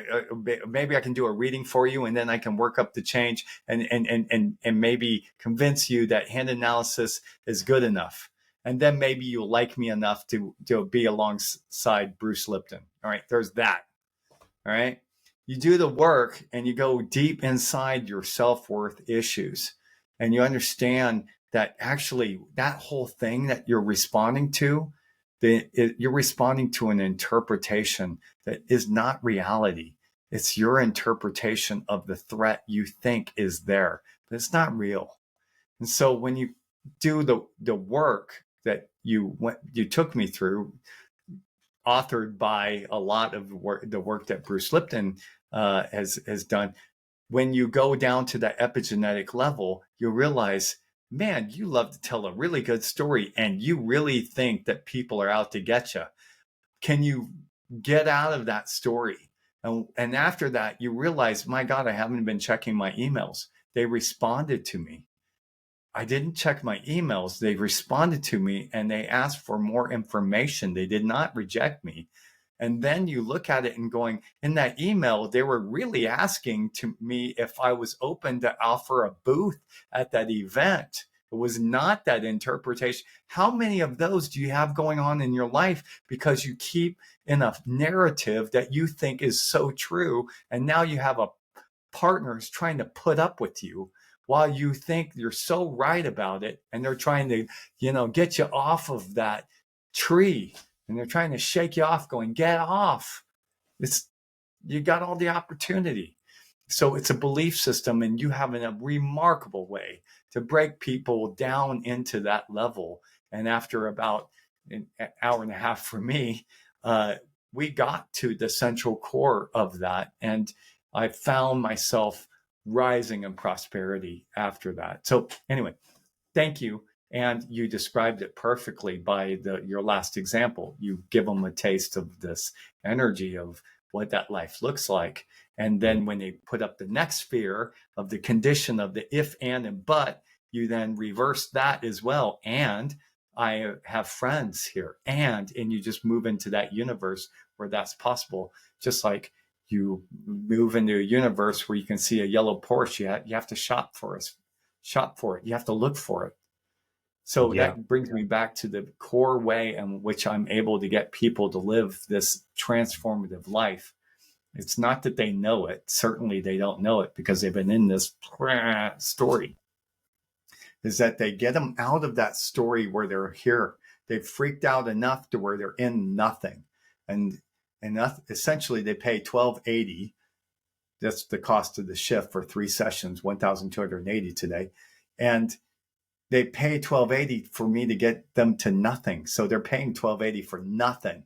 Maybe I can do a reading for you, and then I can work up the change and maybe convince you that hand analysis is good enough. And then maybe you'll like me enough to be alongside Bruce Lipton. All right, there's that. All right. You do the work and you go deep inside your self-worth issues, and you understand that actually that whole thing that you're responding to, you're responding to an interpretation that is not reality. It's your interpretation of the threat you think is there, but it's not real. And so when you do the work that you took me through, authored by a lot of the work that Bruce Lipton has done, when you go down to that epigenetic level, you realize, man, you love to tell a really good story and you really think that people are out to get you. Can you get out of that story? And after that, you realize, my God, I haven't been checking my emails. They responded to me. I didn't check my emails. They responded to me and they asked for more information. They did not reject me. And then you look at it and going, in that email, they were really asking to me if I was open to offer a booth at that event. It was not that interpretation. How many of those do you have going on in your life because you keep in a narrative that you think is so true, and now you have a partner who's trying to put up with you while you think you're so right about it, and they're trying to, get you off of that tree, and they're trying to shake you off, going, get off. You got all the opportunity. So it's a belief system, and you have a remarkable way to break people down into that level. And after about an hour and a half for me, we got to the central core of that. And I found myself rising in prosperity after that. So anyway, thank you. And you described it perfectly by your last example. You give them a taste of this energy of what that life looks like. And then when they put up the next fear of the condition of the if, and but, you then reverse that as well. And I have friends here. And you just move into that universe where that's possible. Just like you move into a universe where you can see a yellow Porsche, you have to shop for it. You have to look for it. So that brings me back to the core way in which I'm able to get people to live this transformative life. It's not that they know it. Certainly they don't know it because they've been in this story. Is that they get them out of that story where they're here. They've freaked out enough to where they're in nothing. And essentially they pay $1,280. That's the cost of the shift for 3 sessions, $1,280 today. And they pay $1,280 for me to get them to nothing. So they're paying $1,280 for nothing,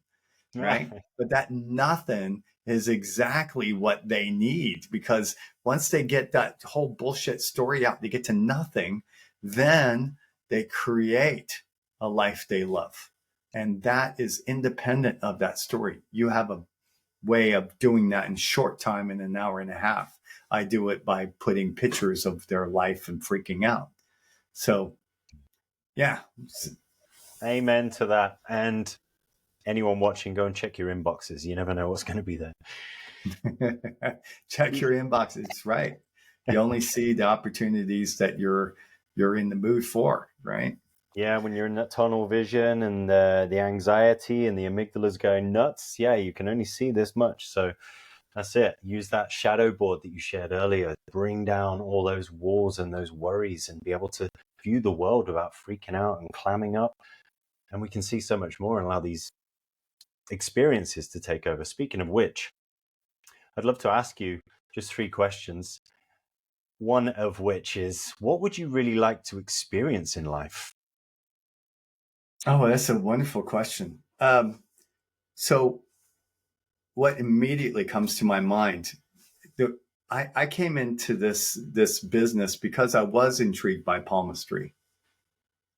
right? But that nothing is exactly what they need, because once they get that whole bullshit story out, they get to nothing, then they create a life they love. And that is independent of that story. You have a way of doing that in short time, in an hour and a half. I do it by putting pictures of their life and freaking out. So, yeah. Amen to that. And anyone watching, go and check your inboxes. You never know what's going to be there. Check your inbox. It's right. You only see the opportunities that you're in the mood for, right? Yeah, when you're in that tunnel vision and the anxiety and the amygdala's going nuts, yeah, you can only see this much. So that's it. Use that shadow board that you shared earlier. Bring down all those walls and those worries and be able to view the world without freaking out and clamming up. And we can see so much more and allow these experiences to take over. Speaking of which, I'd love to ask you just 3 questions. One of which is, what would you really like to experience in life? Oh, that's a wonderful question. So what immediately comes to my mind, I came into this business because I was intrigued by palmistry.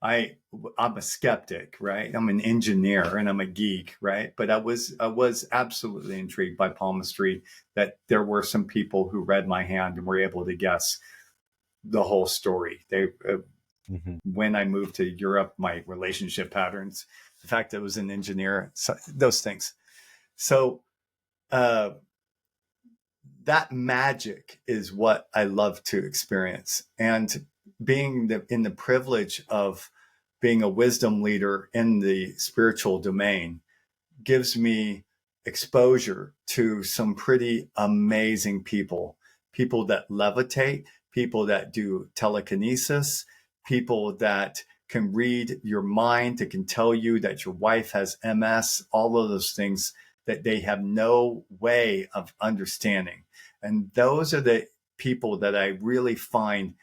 I'm a skeptic, right? I'm an engineer and I'm a geek, right? But I was absolutely intrigued by palmistry, that there were some people who read my hand and were able to guess the whole story. When I moved to Europe, my relationship patterns, the fact that I was an engineer, so, those things. So uh, that magic is what I love to experience. And being in the privilege of being a wisdom leader in the spiritual domain gives me exposure to some pretty amazing people that levitate, people that do telekinesis, people that can read your mind, that can tell you that your wife has MS, all of those things that they have no way of understanding. And those are the people that I really find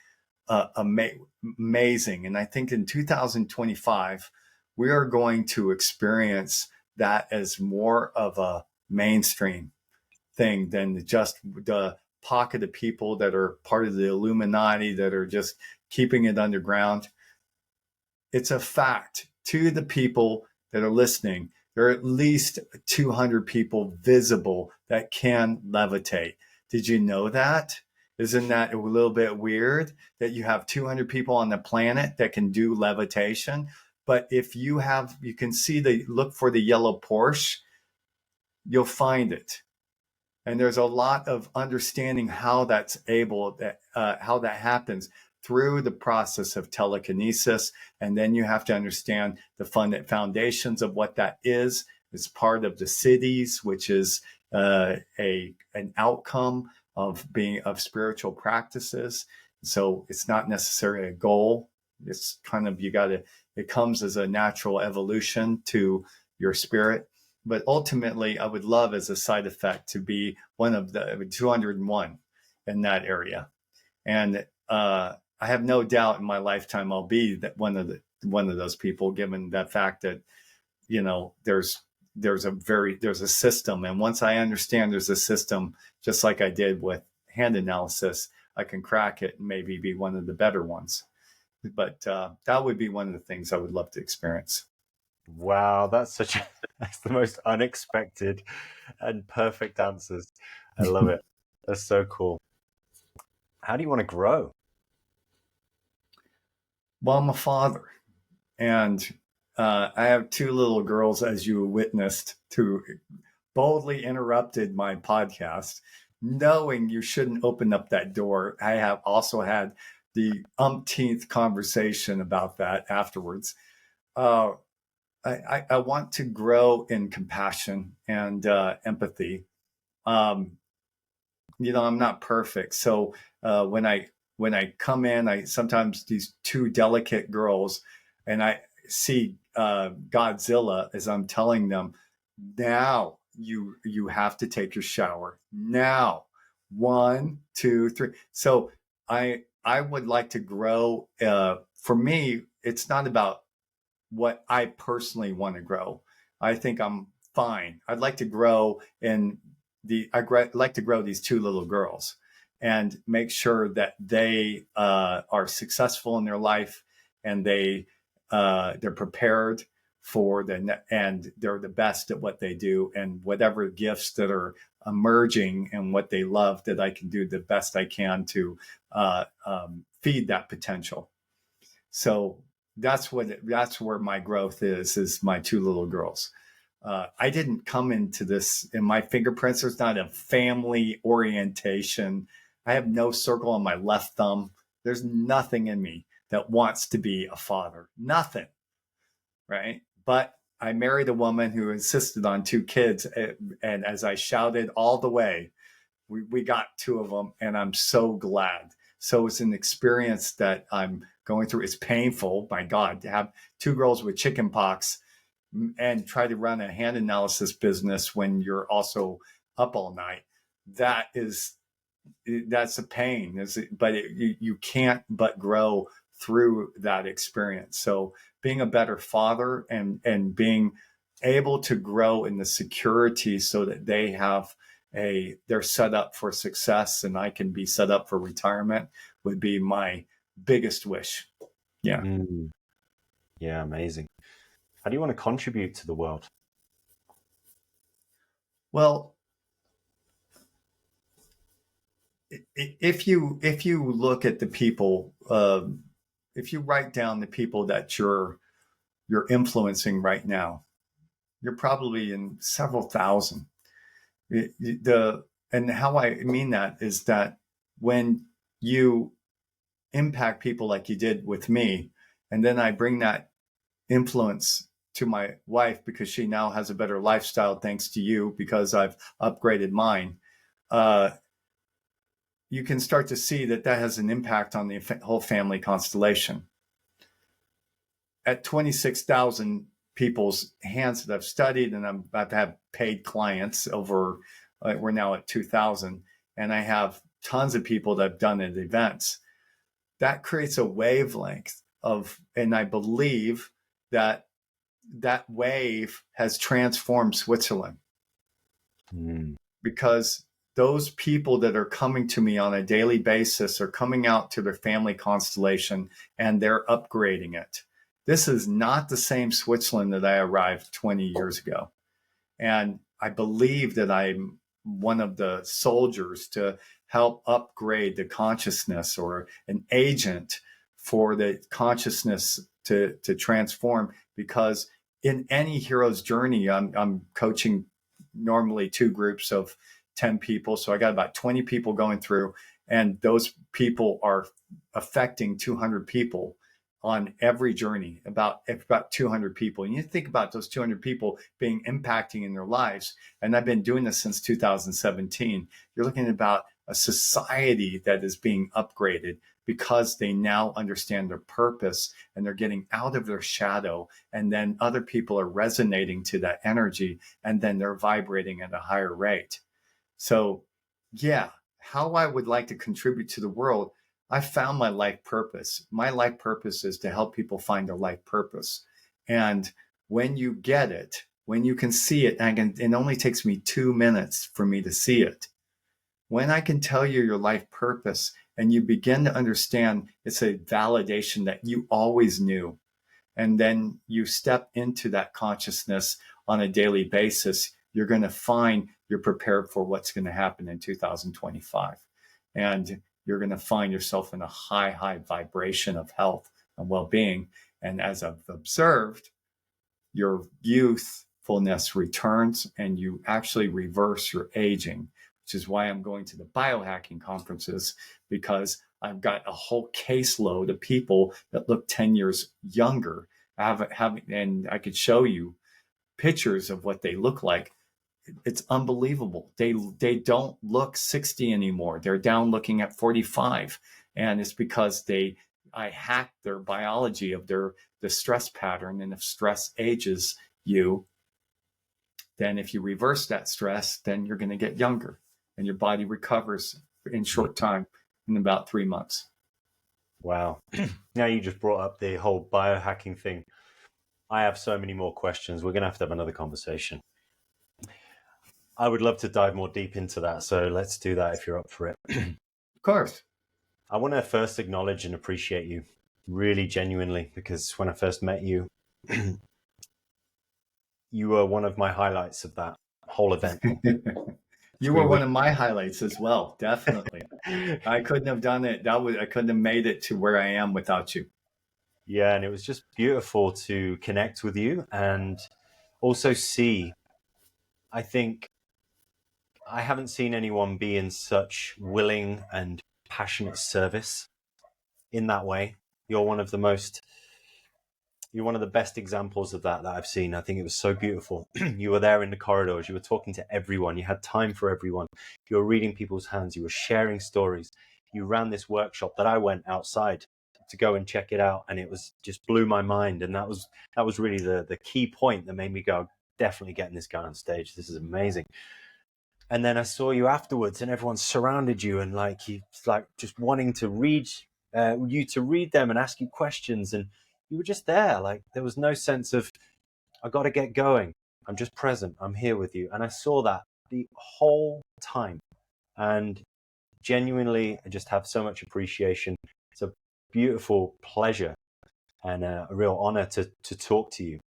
amazing. And I think in 2025, we are going to experience that as more of a mainstream thing than just the pocket of people that are part of the Illuminati that are just keeping it underground. It's a fact to the people that are listening. There are at least 200 people visible that can levitate. Did you know that? Isn't that a little bit weird that you have 200 people on the planet that can do levitation? But if you can see look for the yellow Porsche, you'll find it. And there's a lot of understanding how how that happens through the process of telekinesis. And then you have to understand the foundations of what that is. It's part of the cities, which is an outcome of spiritual practices. So it's not necessarily a goal. It's kind of, it comes as a natural evolution to your spirit. But ultimately, I would love as a side effect to be one of the 201 in that area. And I have no doubt in my lifetime I'll be one of those people, given that fact that, there's a system. And once I understand there's a system, just like I did with hand analysis, I can crack it and maybe be one of the better ones. But that would be one of the things I would love to experience. Wow, that's that's the most unexpected and perfect answers. I love it. That's so cool. How do you want to grow? Well, I'm a father, and I have 2 little girls, as you witnessed, who boldly interrupted my podcast, knowing you shouldn't open up that door. I have also had the umpteenth conversation about that afterwards. Uh, I want to grow in compassion and empathy. Um, I'm not perfect, so when I come in, I sometimes these 2 delicate girls, and I see Godzilla as I'm telling them, now you have to take your shower now. 1, 2, 3. So I would like to grow. For me, it's not about what I personally want to grow. I think I'm fine. I'd like to grow I'd like to grow these 2 little girls and make sure that they are successful in their life, and they're prepared and they're the best at what they do, and whatever gifts that are emerging and what they love, that I can do the best I can to feed that potential. So that's where my growth is my 2 little girls. I didn't come into this in my fingerprints. There's not a family orientation. I have no circle on my left thumb. There's nothing in me. that wants to be a father. Nothing, right? But I married a woman who insisted on 2 kids. And as I shouted all the way, we got 2 of them, and I'm so glad. So it's an experience that I'm going through. It's painful, my God, to have 2 girls with chicken pox and try to run a hand analysis business when you're also up all night. That's a pain, but you can't but grow through that experience. So being a better father and being able to grow in the security so that they're set up for success and I can be set up for retirement would be my biggest wish. Yeah. Yeah, amazing. How do you want to contribute to the world? Well, if you look at the people, if you write down the people that you're influencing right now, you're probably in several thousand. And how I mean that is that when you impact people like you did with me, and then I bring that influence to my wife because she now has a better lifestyle thanks to you because I've upgraded mine. You can start to see that has an impact on the whole family constellation. At 26,000 people's hands that I've studied, and I've had paid clients over, we're now at 2,000, and I have tons of people that I've done at events. That creates a wavelength and I believe that wave has transformed Switzerland because those people that are coming to me on a daily basis are coming out to their family constellation and they're upgrading it. This is not the same Switzerland that I arrived 20 years ago. And I believe that I'm one of the soldiers to help upgrade the consciousness or an agent for the consciousness to transform, because in any hero's journey, I'm coaching normally 2 groups of 10 people. So I got about 20 people going through, and those people are affecting 200 people on every journey, about 200 people. And you think about those 200 people being impacting in their lives. And I've been doing this since 2017. You're looking at about a society that is being upgraded because they now understand their purpose and they're getting out of their shadow. And then other people are resonating to that energy, and then they're vibrating at a higher rate. So yeah, how I would like to contribute to the world, I found my life purpose. My life purpose is to help people find their life purpose. And when you get it, when you can see it, it only takes me 2 minutes for me to see it. When I can tell you your life purpose and you begin to understand it's a validation that you always knew, and then you step into that consciousness on a daily basis, you're going to find you're prepared for what's going to happen in 2025. And you're going to find yourself in a high vibration of health and well-being. And as I've observed, your youthfulness returns and you actually reverse your aging, which is why I'm going to the biohacking conferences, because I've got a whole caseload of people that look 10 years younger. And I could show you pictures of what they look like. It's unbelievable. They don't look 60 anymore. They're down looking at 45. And it's because I hacked their biology of the stress pattern. And if stress ages you, then if you reverse that stress, then you're going to get younger and your body recovers in short time, in about 3 months. Wow. Now you just brought up the whole biohacking thing. I have so many more questions. We're going to have another conversation. I would love to dive more deep into that. So let's do that if you're up for it. Of course. I want to first acknowledge and appreciate you really genuinely, because when I first met you, you were one of my highlights of that whole event. You were one of my highlights as well. Definitely. I couldn't have done it. I couldn't have made it to where I am without you. Yeah. And it was just beautiful to connect with you and also see, I think I haven't seen anyone be in such willing and passionate service in that way. You're one of the best examples of that I've seen. I think it was so beautiful. You were there in the corridors. You were talking to everyone. You had time for everyone. You were reading people's hands. You were sharing stories. You ran this workshop that I went outside to go and check it out, and it was just blew my mind. And that was really the key point that made me go, definitely getting this guy on stage. This is amazing. And then I saw you afterwards, and everyone surrounded you, and just wanting to read you to read them and ask you questions, and you were just there. Like, there was no sense of, I got to get going. I'm just present. I'm here with you. And I saw that the whole time. And genuinely, I just have so much appreciation. It's a beautiful pleasure and a real honor to talk to you.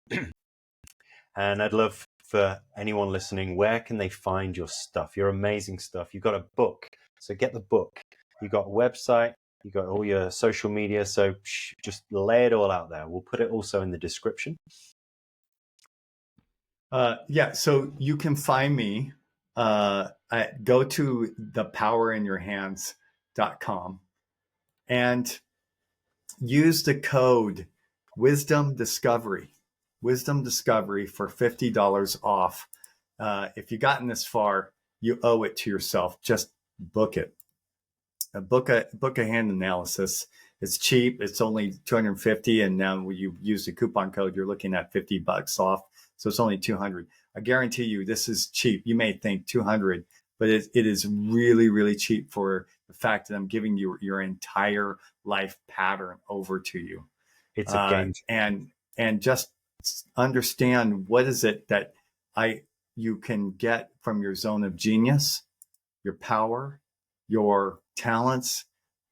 And I'd love for anyone listening, where can they find your stuff, your amazing stuff? You've got a book, so get the book. You've got a website, you've got all your social media, so just lay it all out there. We'll put it also in the description. So you can find me, go to thepowerinyourhands.com and use the code Wisdom Discovery for $50 off. If you've gotten this far, you owe it to yourself. Just book it. Book a hand analysis. It's cheap. It's only $250, and now when you use the coupon code, you're looking at $50 off. So it's only $200. I guarantee you, this is cheap. You may think $200, but it is really, really cheap for the fact that I'm giving you your entire life pattern over to you. It's a game. And just understand, what is it that you can get from your zone of genius, your power, your talents,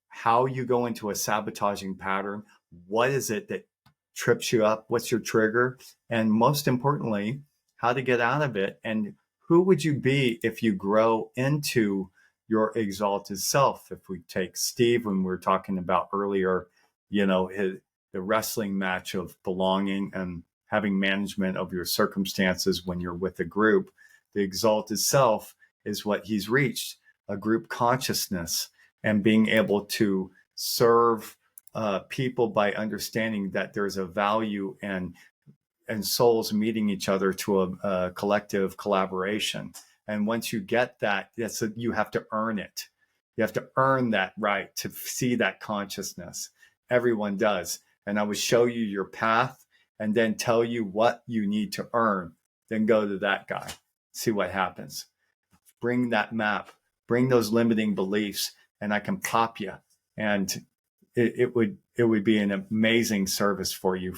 how you go into a sabotaging pattern. What is it that trips you up? What's your trigger? And most importantly, how to get out of it. And who would you be if you grow into your exalted self? If we take Steve, when we were talking about earlier, the wrestling match of belonging and having management of your circumstances when you're with a group, the exalted self is what he's reached, a group consciousness, and being able to serve people by understanding that there's a value and souls meeting each other to a collective collaboration. And once you get that, you have to earn it. You have to earn that right to see that consciousness. Everyone does. And I would show you your path and then tell you what you need to earn. Then go to that guy, see what happens. Bring that map, bring those limiting beliefs, and I can pop you. And it would be an amazing service for you,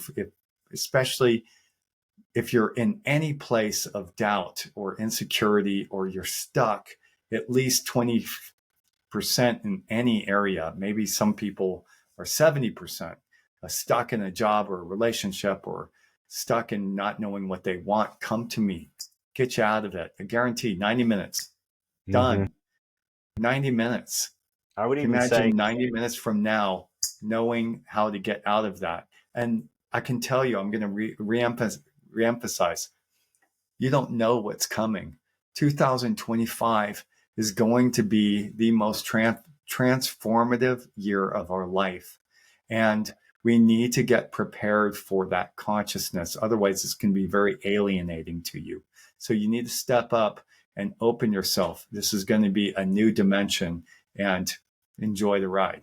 especially if you're in any place of doubt or insecurity, or you're stuck at least 20% in any area. Maybe some people are 70%. Stuck in a job or a relationship, or stuck in not knowing what they want. Come to me, get you out of it. I guarantee 90 minutes, done. 90 minutes. I would even imagine say 90 minutes from now, knowing how to get out of that. And I can tell you, I'm going to reemphasize, you don't know what's coming. 2025 is going to be the most transformative year of our life. And we need to get prepared for that consciousness. Otherwise, this can be very alienating to you. So you need to step up and open yourself. This is going to be a new dimension, and enjoy the ride.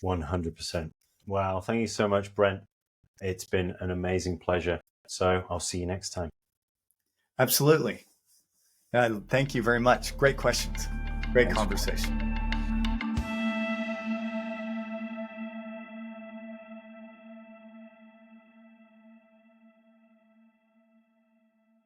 100%. Wow. Thank you so much, Brent. It's been an amazing pleasure. So I'll see you next time. Absolutely. Thank you very much. Great questions. Great conversation.